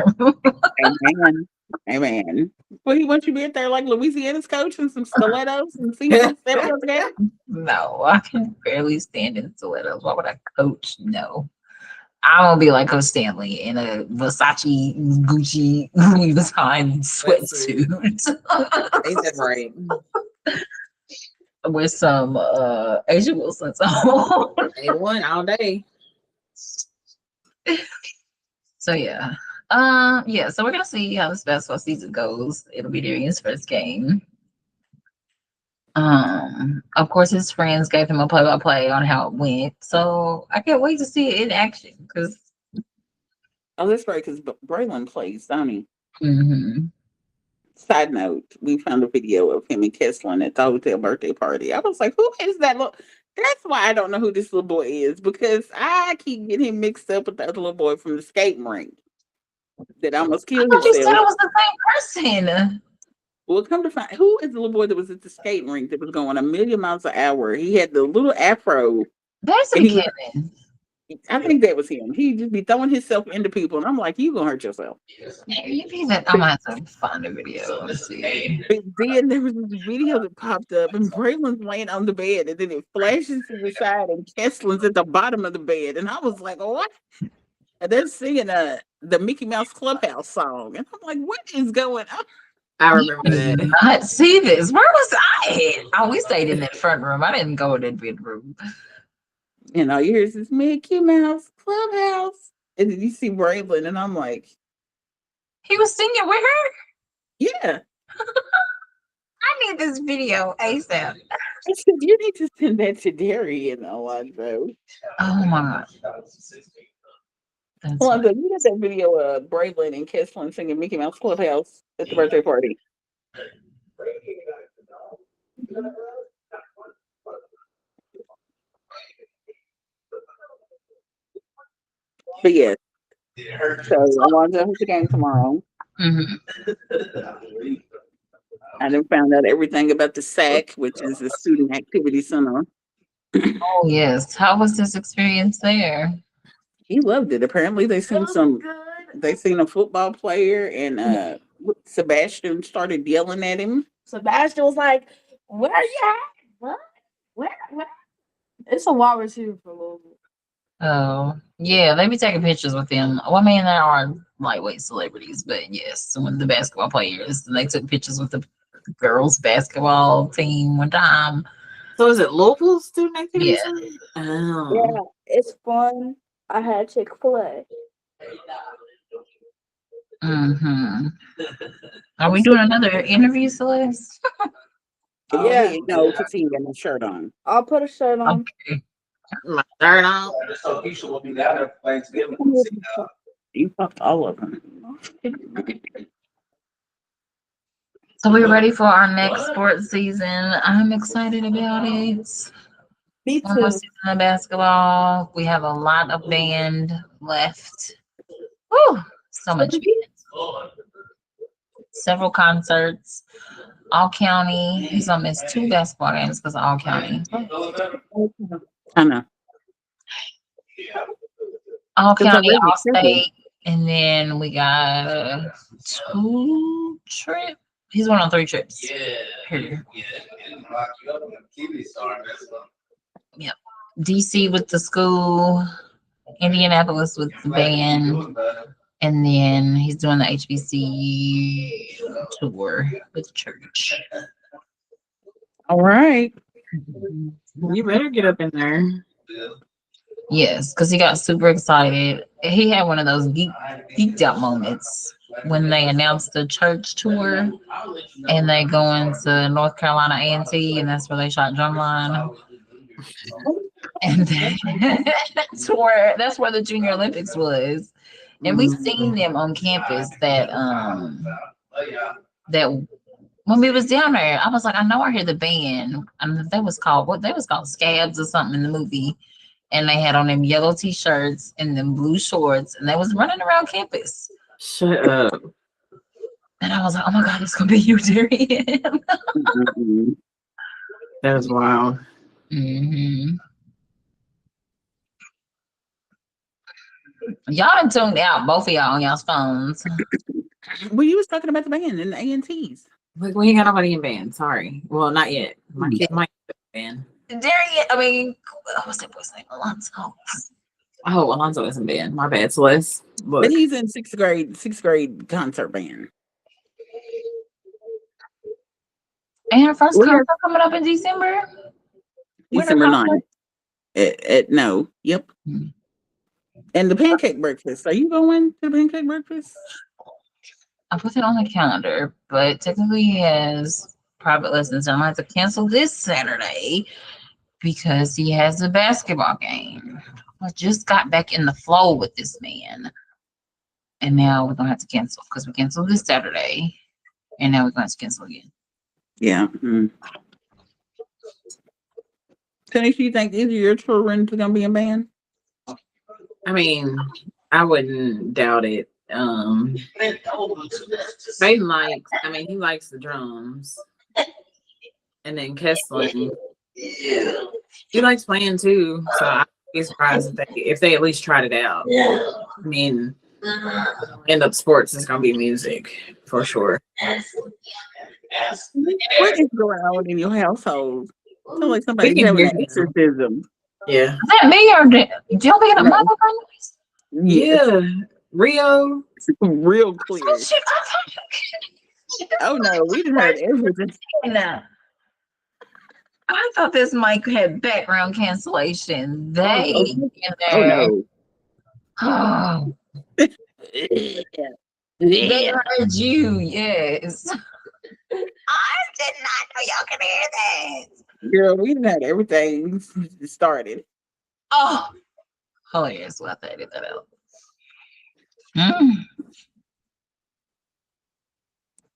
Speaker 2: Amen. Amen. Well, he wants you to be out there like Louisiana's coach in some stilettos and see who step up there.
Speaker 3: No, I can barely stand in stilettos. Why would I coach? No. I'm gonna be like Coach Stanley in a Versace, Gucci, Louis Vuitton sweatsuit.
Speaker 1: Ain't that right?
Speaker 3: With some Asia Wilson's on.
Speaker 1: A1 all day.
Speaker 3: So yeah. Yeah, so we're gonna see how this basketball season goes. It'll be Darian's first game. Of course, his friends gave him a play-by-play on how it went, so I can't wait to see it in action. Because
Speaker 2: Oh, that's right, because Braylon plays, don't he?
Speaker 3: mm-hmm.
Speaker 2: Side note, we found a video of him and Kesslin at the hotel birthday party. I was like, who is that little? That's why I don't know who this little boy is, because I keep getting him mixed up with the other little boy from the skating rink that almost
Speaker 3: I
Speaker 2: killed
Speaker 3: thought you said
Speaker 2: himself.
Speaker 3: it was the same person.
Speaker 2: Well, come to find, who is the little boy that was at the skating rink that was going a million miles an hour? He had the little afro.
Speaker 3: That's
Speaker 2: And he was,
Speaker 3: Kevin.
Speaker 2: I think that was him. He just be throwing himself into people, and I'm like, you gonna hurt yourself.
Speaker 3: You think that I'm gonna have to find a video and see.
Speaker 2: But then there was this video that popped up, and Braylon's laying on the bed, and then it flashes to the side, and Kesslin's at the bottom of the bed, and I was like, what? And they're singing the Mickey Mouse Clubhouse song, and I'm like, what is going on?
Speaker 1: I remember that.
Speaker 3: Not see this. Where was I at? Oh, we stayed in that front room. I didn't go in that bedroom.
Speaker 2: And all you hear is this Mickey Mouse Clubhouse, and then you see Braylon, and I'm like,
Speaker 3: He was singing with her.
Speaker 2: yeah.
Speaker 3: I need this video ASAP.
Speaker 2: I said, you need to send that to Darian, Alonzo.
Speaker 3: Oh my god.
Speaker 2: Alonzo, you got that video of Braylon and Kesslin singing Mickey Mouse Clubhouse at the birthday party. But yeah. So Alonzo has the game tomorrow.
Speaker 3: Mm-hmm.
Speaker 2: I then found out everything about the SAC, which is the Student Activity Center.
Speaker 3: Oh yes. How was this experience there?
Speaker 2: He loved it. Apparently they seen a football player, and Sebastian started yelling at him.
Speaker 4: Sebastian was like, "Where you at? What? Where? It's a wide receiver for a little bit."
Speaker 3: Oh yeah, they be taking pictures with him. Well, I mean, there are lightweight celebrities, but yes, when the basketball players, they took pictures with the girls' basketball team one time.
Speaker 1: So is it Louisville Student Activity
Speaker 3: Yeah.
Speaker 1: Center? Oh.
Speaker 4: Yeah, it's fun. I had Chick-fil-A.
Speaker 3: Mm-hmm. Are we doing another interview, Celeste?
Speaker 2: Yeah, no, because he ain't got no shirt on.
Speaker 4: I'll put a shirt on.
Speaker 3: Okay.
Speaker 1: My shirt on.
Speaker 2: You fucked all of them.
Speaker 3: So we're ready for our next sports season. I'm excited about it.
Speaker 4: Me
Speaker 3: One more
Speaker 4: too.
Speaker 3: season of basketball. We have a lot of band left. Woo! So much band. several concerts, all county. He's gonna miss 2 basketball games because of all county.
Speaker 2: I know.
Speaker 3: All
Speaker 2: Because I
Speaker 3: county,
Speaker 2: read the
Speaker 3: all
Speaker 2: schedule.
Speaker 3: state, and then we got 2 trips. He's went on 3 trips. Here. Yep. DC with the school, Indianapolis with the band, and then he's doing the HBC tour with church.
Speaker 2: All right.
Speaker 1: You better get up in there.
Speaker 3: Yes, because he got super excited. He had one of those geeked out moments when they announced the church tour and they going to North Carolina A&T, and that's where they shot Drumline. And that's where the Junior Olympics was. And we seen them on campus that when we was down there, I was like, I know I hear the band. And they was called Scabs or something in the movie. And they had on them yellow t-shirts and them blue shorts, and they was running around campus.
Speaker 1: Shut up.
Speaker 3: And I was like, oh my God, it's gonna be you, Darian.
Speaker 1: That was wild.
Speaker 3: Mm-hmm. Y'all done tuned out, both of y'all on y'all's phones.
Speaker 2: Well, you was talking about the band and the A&Ts.
Speaker 1: Like, we ain't got nobody in band. Sorry. Well, not yet. My kid might be in band.
Speaker 3: Darian, I mean, what's that boy's name? Alonso.
Speaker 1: Oh, Alonzo is in band. My bad, Celeste. Look.
Speaker 2: But he's in sixth grade concert band.
Speaker 3: And her first concert coming up in December?
Speaker 2: December 9th. No. Yep. And the pancake breakfast. Are you going to the pancake breakfast?
Speaker 3: I put it on the calendar, but technically he has private lessons. I'm going to have to cancel this Saturday because he has a basketball game. I just got back in the flow with this man. And now we're going to have to cancel because we canceled this Saturday. And now we're going to cancel again.
Speaker 2: Yeah. Denise, do you think either of your children are going to be in band?
Speaker 1: I mean, I wouldn't doubt it. Faden he likes the drums. And then Kesslin, he likes playing too. So I'd be surprised if they at least tried it out. I mean, end up sports is gonna be music for sure.
Speaker 2: What is going on in your household? I feel like somebody's having an exorcism.
Speaker 1: Yeah.
Speaker 3: Is that me or do y'all pick up my noise?
Speaker 1: Yeah. Rio.
Speaker 2: Real clear. Oh no, we didn't heard everything.
Speaker 3: No. I thought this mic had background cancellation. They in there.
Speaker 2: Oh
Speaker 3: no. They heard you, yes. I did not know y'all could hear that.
Speaker 2: Girl, we didn't have everything started.
Speaker 3: Oh, hilarious. We'll have to edit that out.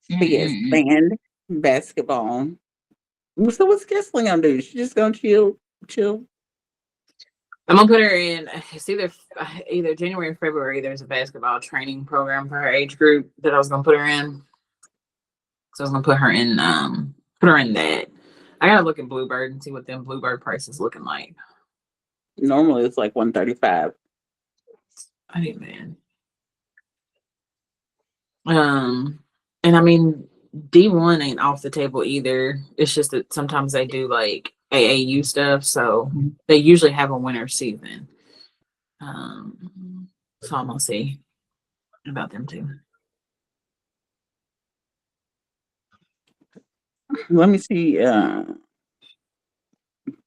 Speaker 2: But yes, band, basketball. So what's Kesslin gonna do? She's just gonna chill.
Speaker 1: I'm gonna put her in. It's either January or February. There's a basketball training program for her age group that I was gonna put her in. So I was gonna put her in that. I gotta look at Bluebird and see what them Bluebird prices looking like.
Speaker 2: Normally it's like $135.
Speaker 1: I think, man. And I mean, D1 ain't off the table either. It's just that sometimes they do like AAU stuff, so they usually have a winter season. So I'm gonna see about them too.
Speaker 2: Let me see.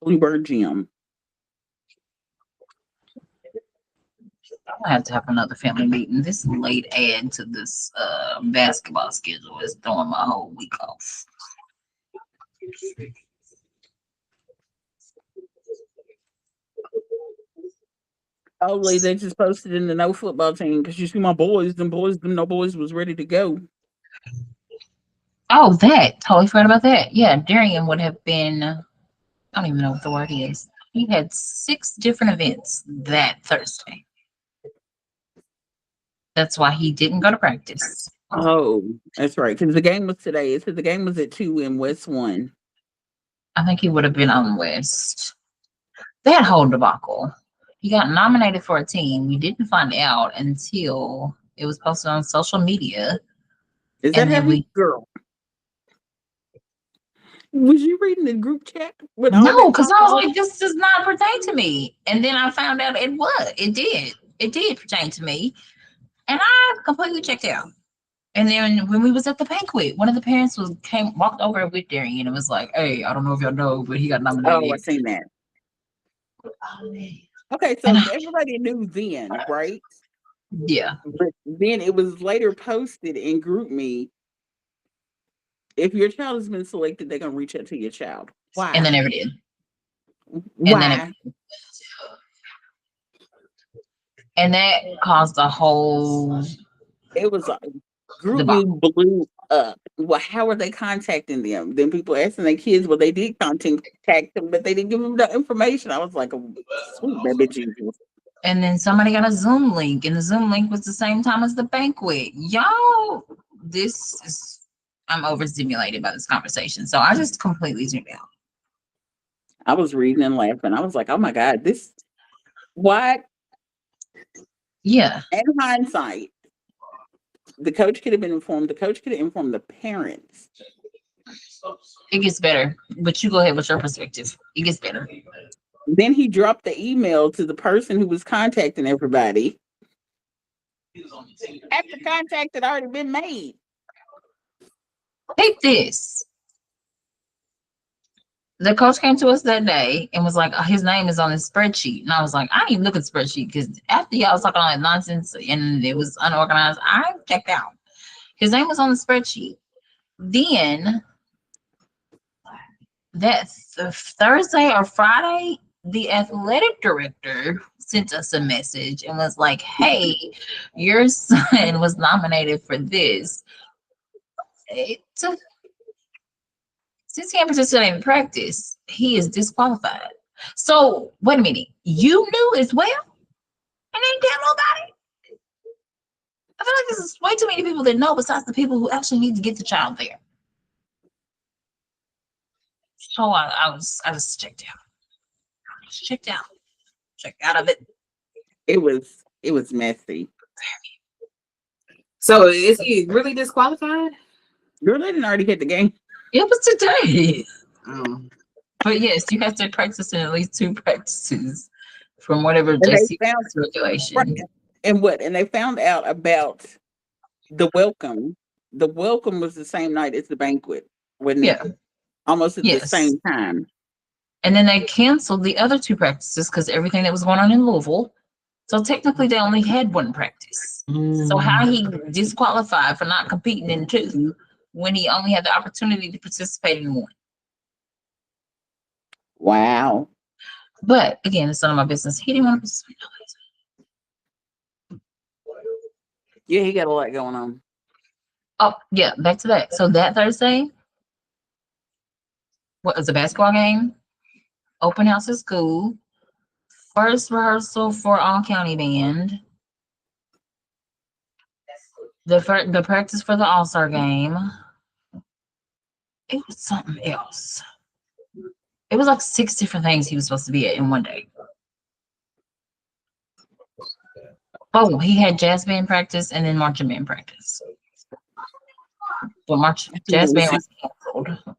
Speaker 2: Bluebird Gym.
Speaker 3: I'm gonna have to have another family meeting. This late add to this basketball schedule is throwing my whole week off.
Speaker 2: Oh, they just posted in the no football team because you see my boys, them no boys was ready to go.
Speaker 3: Oh, that totally forgot about that. Yeah, Darian would have been. I don't even know what the word is. He had 6 different events that Thursday. That's why he didn't go to practice.
Speaker 2: Oh, that's right. Because the game was today. It said the game was at 2 and West won.
Speaker 3: I think he would have been on West. That whole debacle. He got nominated for a team. We didn't find out until it was posted on social media.
Speaker 2: Is that
Speaker 3: And then
Speaker 2: heavy, girl? Was you reading the group chat with all
Speaker 3: no,
Speaker 2: that
Speaker 3: because I was
Speaker 2: talk?
Speaker 3: like, this does not pertain to me. And then I found out it was. It did. It did pertain to me. And I completely checked out. And then when we was at the banquet, one of the parents walked over with Darian and was like, "Hey, I don't know if y'all know, but he got
Speaker 2: Oh, I
Speaker 3: nominated."
Speaker 2: seen that. Okay, so
Speaker 3: And
Speaker 2: everybody knew then, right?
Speaker 3: yeah,
Speaker 2: But then it was later posted in GroupMe. If your child has been selected, they're gonna reach out to your child. Why?
Speaker 3: and they never did.
Speaker 2: Why?
Speaker 3: And that caused a whole
Speaker 2: It was
Speaker 3: debacle.
Speaker 2: GroupMe blew up. Well, how are they contacting them? Then people asking their kids, well, they did contact them, but they didn't give them the information. I was like, oh, sweet baby Jesus.
Speaker 3: And then somebody got a Zoom link, and the Zoom link was the same time as the banquet. Y'all, I'm overstimulated by this conversation. So I just completely tuned out.
Speaker 2: I was reading and laughing. I was like, oh my God, what?
Speaker 3: Yeah.
Speaker 2: In hindsight, the coach could have been informed. The coach could have informed the parents.
Speaker 3: It gets better. But you go ahead with your perspective. It gets better.
Speaker 2: Then he dropped the email to the person who was contacting everybody. After contact had already been made.
Speaker 3: Take this. The coach came to us that day and was like, his name is on his spreadsheet. And I was like, I didn't even look at the spreadsheet because after y'all was talking all that nonsense and it was unorganized, I checked out. His name was on the spreadsheet. Then that Thursday or Friday, the athletic director sent us a message and was like, hey, your son was nominated for this. Since he can't participate in practice, he is disqualified. So wait a minute, you knew as well, and ain't tell nobody. I feel like this is way too many people that know besides the people who actually need to get the child there. So I was checked out. Checked out of it.
Speaker 2: It was messy.
Speaker 1: So is he really disqualified?
Speaker 2: Girl, they didn't already hit the game.
Speaker 3: It was today.
Speaker 1: Oh.
Speaker 3: But yes, you have to practice in at least 2 practices from whatever
Speaker 2: And they
Speaker 3: JC
Speaker 2: found
Speaker 3: regulation.
Speaker 2: right, and they found out about the welcome. The welcome was the same night as the banquet, wasn't it?
Speaker 3: Yeah.
Speaker 2: Almost at the
Speaker 3: Yes.
Speaker 2: same time.
Speaker 3: And then they canceled the other 2 practices because everything that was going on in Louisville. So technically, they only had 1 practice. So how he disqualified for not competing in 2 when he only had the opportunity to participate in 1?
Speaker 2: Wow.
Speaker 3: But again, it's none of my business. He didn't want to participate.
Speaker 2: Yeah, he got a lot going on.
Speaker 3: Oh yeah, back to that. So that Thursday, what was a basketball game? Open house at school. First rehearsal for all county band. The practice for the All-Star game. It was something else. It was like 6 different things he was supposed to be at in one day. Oh, he had jazz band practice and then marching band practice. But jazz band was canceled.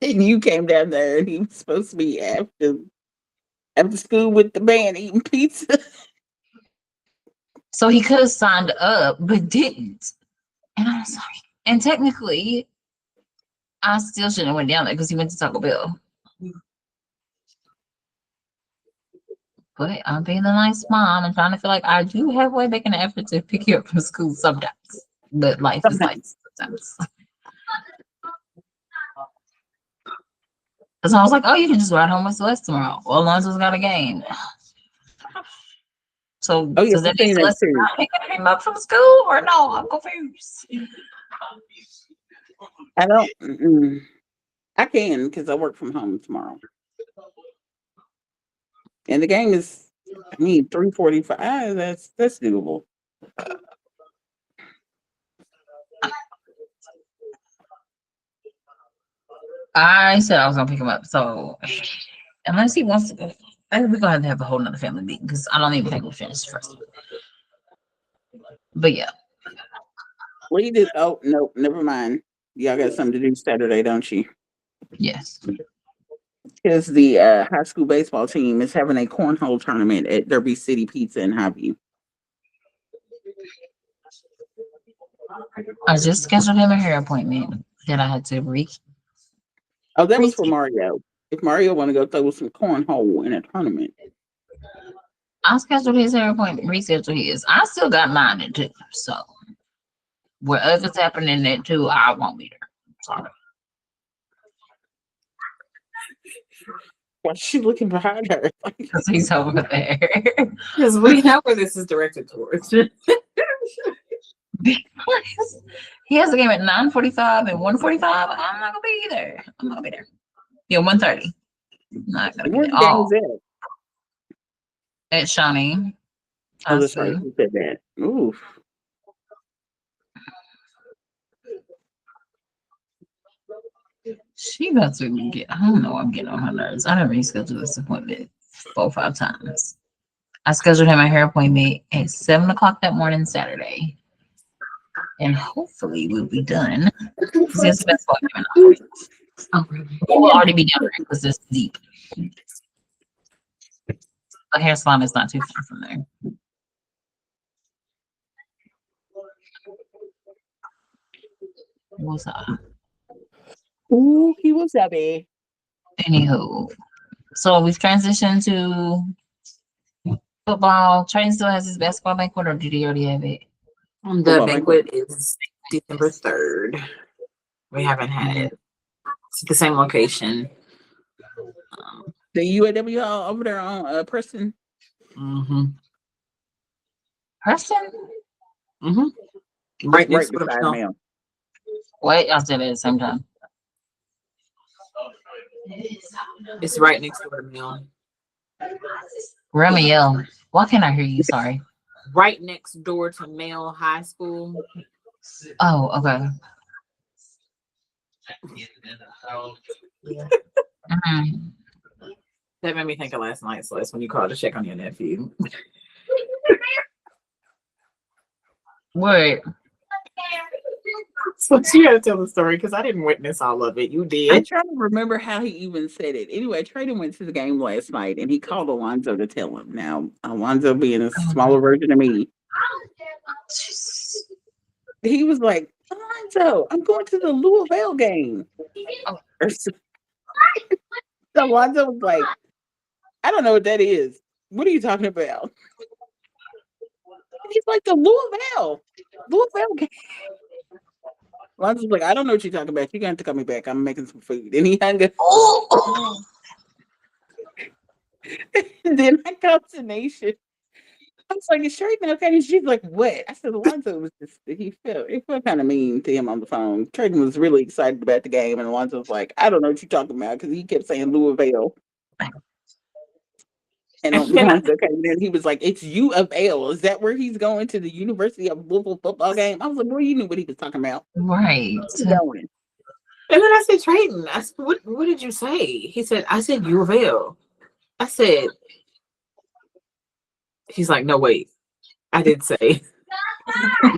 Speaker 2: And you came down there and he was supposed to be after school with the band eating pizza.
Speaker 3: So he could have signed up, but didn't. And I was like, and technically, I still shouldn't have went down there because he went to Taco Bell. But I'm being a nice mom and trying to feel like I do have way making an effort to pick you up from school sometimes. But life is life sometimes. So I was like, oh, you can just ride home with Celeste tomorrow. Well, Alonzo's got a game. So does that mean Celeste is not picking him up from school or no? I'm confused.
Speaker 2: I don't. I can because I work from home tomorrow. And the game is, 3:45. That's doable.
Speaker 3: I said I was gonna pick him up. So unless he wants to, we're gonna have to have a whole nother family meeting because I don't even think we finished first. But yeah,
Speaker 2: Well, you did. Oh no, never mind. Y'all got something to do Saturday, don't you?
Speaker 3: yes.
Speaker 2: Because the high school baseball team is having a cornhole tournament at Derby City Pizza in Highview.
Speaker 3: I just scheduled him a hair appointment that I had to
Speaker 2: Oh, that was for Mario. If Mario want to go throw some cornhole in a tournament,
Speaker 3: I scheduled his hair appointment, rescheduled his. I still got mine to do. So whatever's happening there too, I won't be there. Sorry.
Speaker 2: why's she looking behind her?
Speaker 3: Because he's over there.
Speaker 1: Because we know where this is directed towards.
Speaker 3: He has a game at 9:45 and 1:45. I'm not gonna be there. I'm not gonna be there. Yeah, 1:30. Not gonna be
Speaker 2: Where
Speaker 3: there.
Speaker 2: the game
Speaker 3: Oh,
Speaker 2: is at?
Speaker 3: at Shawnee.
Speaker 2: Oh, that's right. You said that. Oof.
Speaker 3: She about to get. I don't know. I'm getting on her nerves. I done rescheduled this appointment 4 or 5 times. I scheduled him a hair appointment at 7 o'clock that morning, Saturday, and hopefully we'll be done. Because he has the best game in the morning.
Speaker 1: Oh, really?
Speaker 3: It will already be done because it's deep. The hair salon is not too far from there. What's up?
Speaker 2: Ooh, he was happy.
Speaker 3: Anywho, so we've transitioned to football. Trey still has his basketball banquet, or did he already have it?
Speaker 1: The
Speaker 2: Football
Speaker 1: banquet is December 3rd. We haven't had it. It's at the same location.
Speaker 2: The UAW hall over there on Preston.
Speaker 3: Preston?
Speaker 1: Right
Speaker 2: It's
Speaker 1: next
Speaker 2: right
Speaker 1: to the
Speaker 2: beside
Speaker 1: mill.
Speaker 2: Mel.
Speaker 3: Wait, I said it at the same time.
Speaker 1: It's right next to the mill.
Speaker 3: Ramiel, why can't I hear you? Sorry.
Speaker 1: Right next door to Male High School.
Speaker 3: Oh, okay. Mhm.
Speaker 1: That made me think of last night, Celeste, when you called to check on your nephew.
Speaker 3: Wait.
Speaker 1: So you gotta tell the story because I didn't witness all of it. You
Speaker 2: I'm
Speaker 1: did.
Speaker 2: trying to remember how he even said it. Anyway, Traden went to the game last night and he called Alonzo to tell him. Now, Alonzo being a smaller version of me, he was like, Alonzo, I'm going to the Louisville game.
Speaker 3: Oh.
Speaker 2: Alonzo was like, I don't know what that is. What are you talking about? And he's like, the Louisville game. Alonzo's like, I don't know what you're talking about. You're going to have to call me back. I'm making some food. And he hung up. And then I called Tanisha. I was like, is Trayden okay? And she's like, what? I said, Alonzo was just, it felt kind of mean to him on the phone. Trayden was really excited about the game. And Alonzo was like, I don't know what you're talking about because he kept saying Louisville. And Alonzo came in and he was like, it's U of L. Is that where he's going to the University of Louisville football game? I was like, boy, you knew what he was talking about.
Speaker 3: Right.
Speaker 2: Going.
Speaker 1: And then I said, Trayden, I said, what did you say? He said, I said U of L. I said, he's like, no, wait. I did say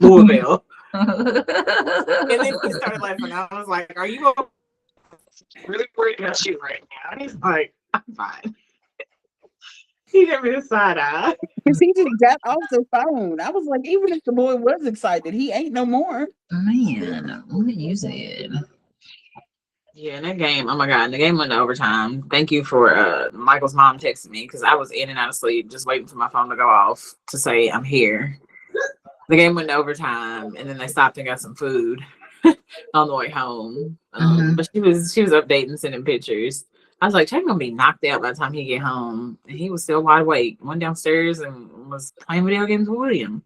Speaker 1: Louisville. And then he started laughing. I was like, are you really worried about you right now? And he's like, I'm fine. He gave me the side eye.
Speaker 2: Because he just got off the phone. I was like, even if the boy was excited, he ain't no more.
Speaker 3: Man, what you said.
Speaker 1: Yeah, in that game, oh my God, the game went to overtime. Thank you for Michael's mom texting me because I was in and out of sleep, just waiting for my phone to go off to say I'm here. The game went to overtime, and then they stopped and got some food on the way home. But she was updating, sending pictures. I was like, Chad gonna be knocked out by the time he get home, and he was still wide awake. Went downstairs and was playing video games with William.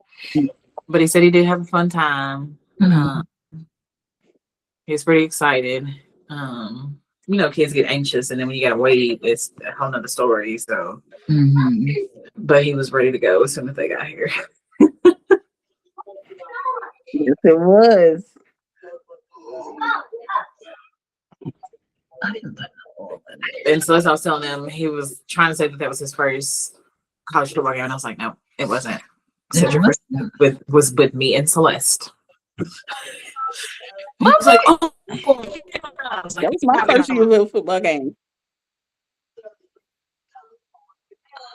Speaker 1: But he said he did have a fun time. He was pretty excited. You know, kids get anxious, and then when you gotta wait, it's a whole nother story. So, but he was ready to go as soon as they got here.
Speaker 2: Yes, it was.
Speaker 3: I didn't put
Speaker 1: And so as I was telling him, he was trying to say that was his first college football game, and I was like, no, it wasn't. I said your first was with me and Celeste. He was like, oh, I was like,
Speaker 2: That was my first year of a football game.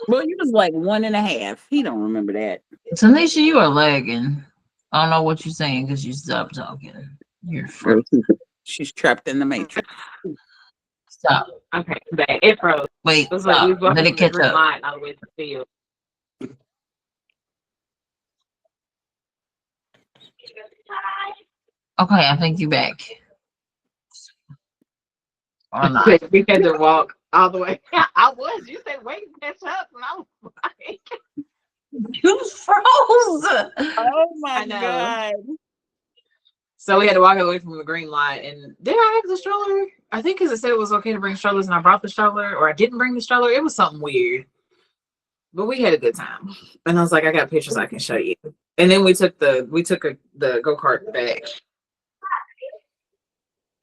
Speaker 2: Well, you was like 1.5. He don't remember that.
Speaker 3: Tanisha, you are lagging. I don't know what you're saying because you stopped talking. You're free.
Speaker 2: She's trapped in the matrix.
Speaker 3: Stop.
Speaker 1: Okay, it froze.
Speaker 3: Wait,
Speaker 1: It was like we was
Speaker 3: let
Speaker 1: walking
Speaker 3: it
Speaker 1: from the
Speaker 3: catch
Speaker 1: green
Speaker 3: up.
Speaker 1: light all the way to the field.
Speaker 3: Okay, I think you back. Or not.
Speaker 1: We had to walk all the way. Yeah, I was. You said wait, catch up, and I was like,
Speaker 3: You froze.
Speaker 2: Oh my
Speaker 1: I know.
Speaker 2: God.
Speaker 1: So we had to walk away from the green light. And did I have the stroller? I think because it said it was okay to bring strollers, and I brought the stroller, or I didn't bring the stroller. It was something weird. But we had a good time. And I was like, I got pictures I can show you. And then we took the go-kart back.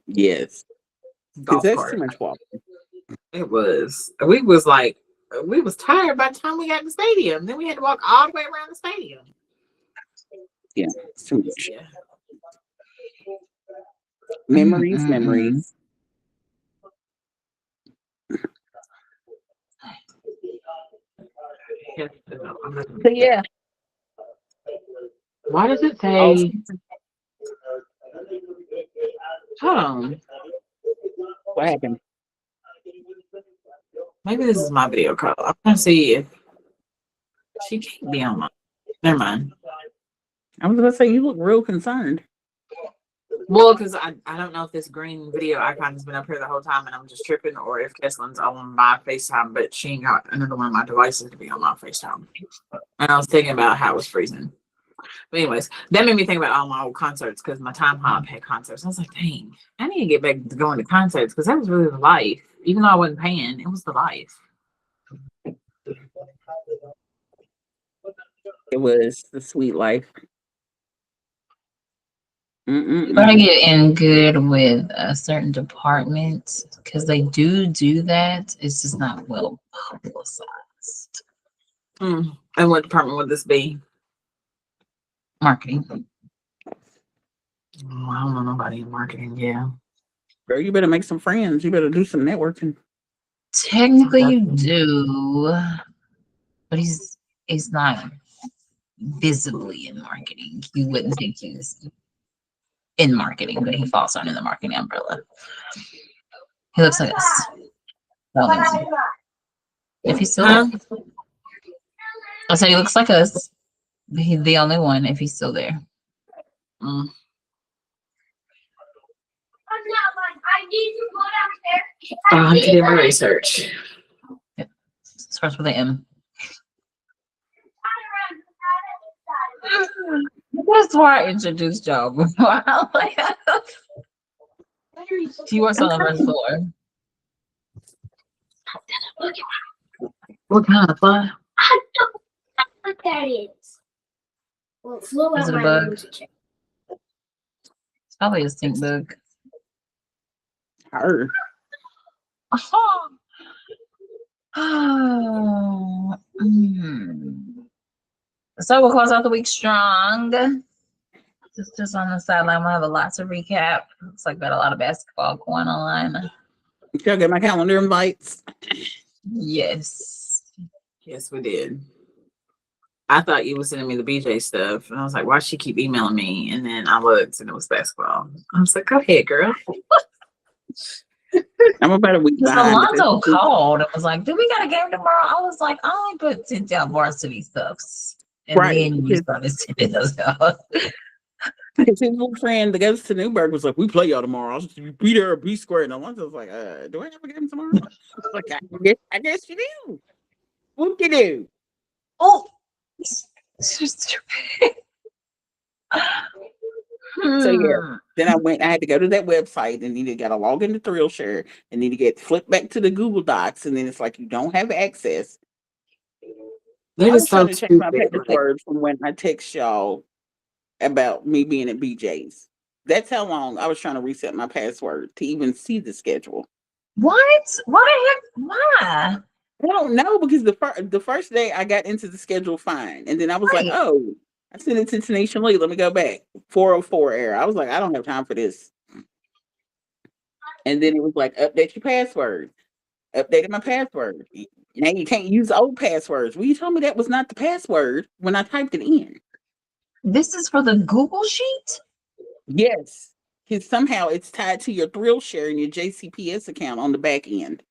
Speaker 2: Yes. Because that's too much walking.
Speaker 1: It was. We was tired by the time we got to the stadium. Then we had to walk all the way around the stadium.
Speaker 2: Yeah, it's too much.
Speaker 1: Yeah.
Speaker 2: Memories, memories.
Speaker 1: Yes,
Speaker 2: So yeah.
Speaker 1: Why does it say? Hold on.
Speaker 2: What happened?
Speaker 1: Maybe this is my video call. I'm gonna see if she can't be on my. Never mind.
Speaker 2: I was gonna say you look real concerned.
Speaker 1: Well, because I don't know if this green video icon has been up here the whole time and I'm just tripping, or if Keslin's on my FaceTime, but she ain't got another one of my devices to be on my FaceTime. And I was thinking about how it was freezing. But anyways, that made me think about all my old concerts because my time hop had concerts. I was like, dang, I need to get back to going to concerts because that was really the life. Even though I wasn't paying, it was the life.
Speaker 2: It was the sweet life.
Speaker 3: Gotta get in good with certain departments because they do that. It's just not well publicized.
Speaker 1: And what department would this be?
Speaker 3: Marketing.
Speaker 1: Oh, I don't know nobody in marketing. Yeah.
Speaker 2: Girl, you better make some friends. You better do some networking.
Speaker 3: Technically, you do, but he's not visibly in marketing. You wouldn't think he's in marketing, but he falls under the marketing umbrella. He looks like us. If he's still there. I said he looks like us. He's the only one if he's still there.
Speaker 1: I did my research.
Speaker 3: Yep. Starts with an M. That's why I introduced y'all before. She works on the first floor.
Speaker 1: What kind of fun?
Speaker 4: I don't know what that is. Well, it flew
Speaker 3: Is
Speaker 4: out
Speaker 3: it a
Speaker 4: my
Speaker 3: bug?
Speaker 4: room to check.
Speaker 3: It's probably a stink bug.
Speaker 2: Her.
Speaker 3: So we'll close out the week strong. Just on the sideline, we'll have a lot to recap. Looks like got a lot of basketball going on.
Speaker 2: Y'all get my calendar invites?
Speaker 3: Yes.
Speaker 1: Yes, we did. I thought you were sending me the BJ stuff, and I was like, why she keep emailing me? And then I looked, and it was basketball. I was like, go ahead, girl.
Speaker 2: I'm about a week behind.
Speaker 3: Alonzo called and was like, "Do we got a game tomorrow?" I was like, "I only put 10 down varsity stuffs." And then you started sending us out.
Speaker 2: His little friend that goes to Newburgh was like, "We play y'all tomorrow. I'll be there or be square." And Alonzo was like, "Do I have a game tomorrow?" I was like, I guess you do. What you do?
Speaker 3: Oh, it's just stupid.
Speaker 2: So yeah, then I had to go to that website and then you got to log into Thrillshare and then you get flipped back to the Google Docs and then it's like you don't have access. I was trying to change my password from when I text y'all about me being at BJ's. That's how long I was trying to reset my password to even see the schedule.
Speaker 3: What? Why the heck? Why?
Speaker 2: I don't know because the first day I got into the schedule fine, and then I was like,
Speaker 3: Right.
Speaker 2: oh, I sent it to Tanisha Lee. Let me go back. 404 error. I was like, I don't have time for this. And then it was like, update your password. Updated my password. Now you can't use old passwords. Well, you told me that was not the password when I typed it in.
Speaker 3: This is for the Google sheet?
Speaker 2: Yes, because somehow it's tied to your Thrill Share and your JCPS account on the back end.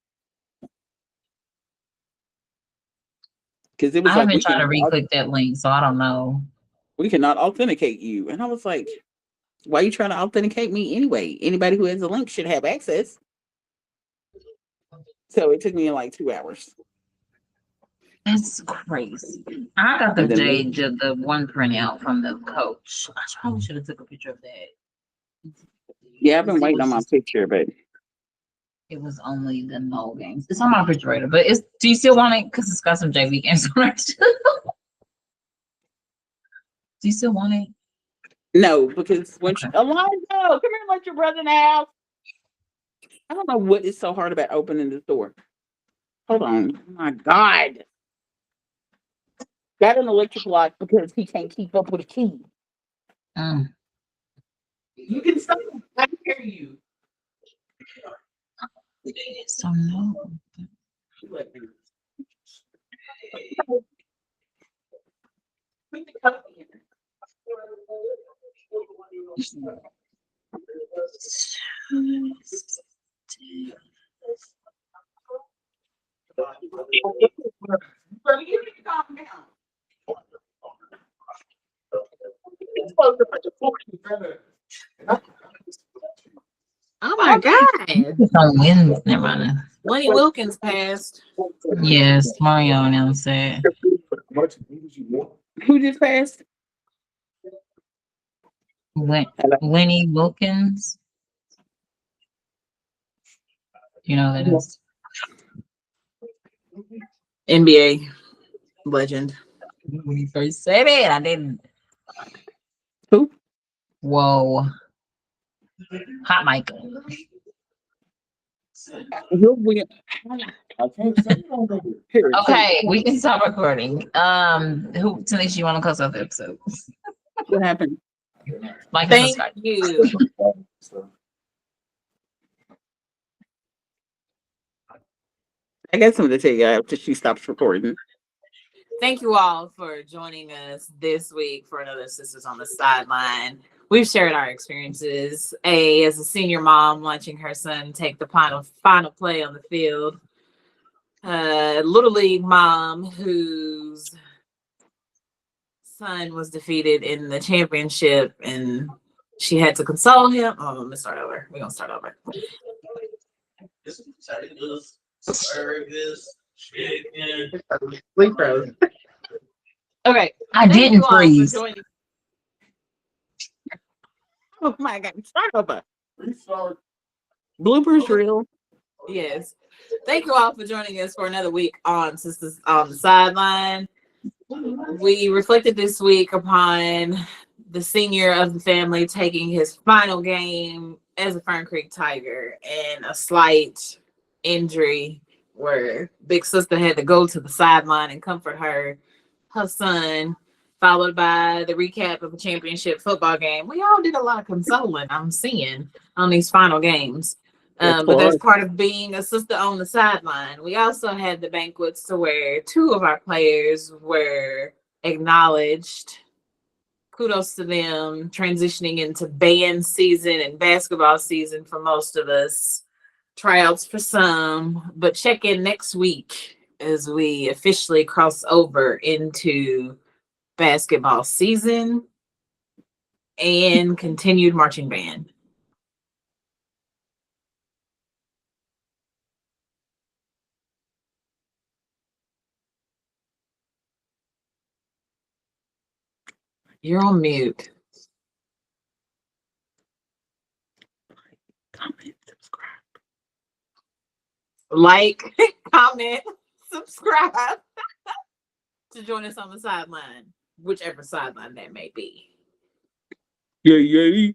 Speaker 2: Because it was
Speaker 3: I
Speaker 2: like
Speaker 3: haven't tried to re-click that link, so I don't know.
Speaker 2: we cannot authenticate you. And I was like, why are you trying to authenticate me anyway? Anybody who has a link should have access. So it took me like 2 hours.
Speaker 3: That's crazy. I got the
Speaker 2: And then
Speaker 3: the one printout from the coach. I probably should have took a picture of that.
Speaker 2: yeah, I've been waiting on my picture, but
Speaker 3: It was only the no games. It's on my refrigerator, but it's. Do you still want it? Because it's got some JV games on it. Do you still want it?
Speaker 2: no, because when
Speaker 3: Okay.
Speaker 2: Alonzo, come here and let your brother in the house. I don't know what is so hard about opening the door. Hold on. Oh my God. Got an electric lock because he can't keep up with the key.
Speaker 3: Mm.
Speaker 2: You can stop. I can hear you.
Speaker 3: So no.
Speaker 1: Oh my God.
Speaker 3: It's on Wednesday. Never mind.
Speaker 1: Lenny Wilkins passed.
Speaker 3: Yes, Mario announced it.
Speaker 2: Who just passed?
Speaker 3: Lenny Wilkins. You know who that is?
Speaker 1: NBA legend.
Speaker 3: When you first said it, I didn't.
Speaker 2: Who?
Speaker 3: Whoa. Hot mic.
Speaker 2: Here,
Speaker 3: Okay, we can stop recording. Who, Tanisha, you want to close out the episode?
Speaker 2: what happened?
Speaker 3: Like and
Speaker 1: Thank
Speaker 3: subscribe.
Speaker 1: you.
Speaker 2: I got something to tell you after she stops recording.
Speaker 1: Thank you all for joining us this week for another Sisters on the Sideline. We've shared our experiences. As a senior mom watching her son take the final play on the field. Little league mom whose son was defeated in the championship and she had to console him. Oh, let me start over. We're gonna start over. We froze. Okay.
Speaker 3: I
Speaker 1: Thank
Speaker 3: didn't
Speaker 1: you all for
Speaker 3: freeze.
Speaker 1: joining.
Speaker 2: Oh my God! Start over. Bloopers reel.
Speaker 1: Yes. Thank you all for joining us for another week on Sisters on the Sideline. We reflected this week upon the senior of the family taking his final game as a Fern Creek Tiger and a slight injury where Big Sister had to go to the sideline and comfort her son, followed by the recap of a championship football game. We all did a lot of consoling, I'm seeing, on these final games. But that's part of being a sister on the sideline. We also had the banquets to where two of our players were acknowledged. Kudos to them transitioning into band season and basketball season for most of us. Tryouts for some, but check in next week as we officially cross over into basketball season and continued marching band. You're on mute.
Speaker 2: Comment, subscribe.
Speaker 1: Like, comment, subscribe to join us on the sideline, whichever sideline that may be.
Speaker 2: Yeah.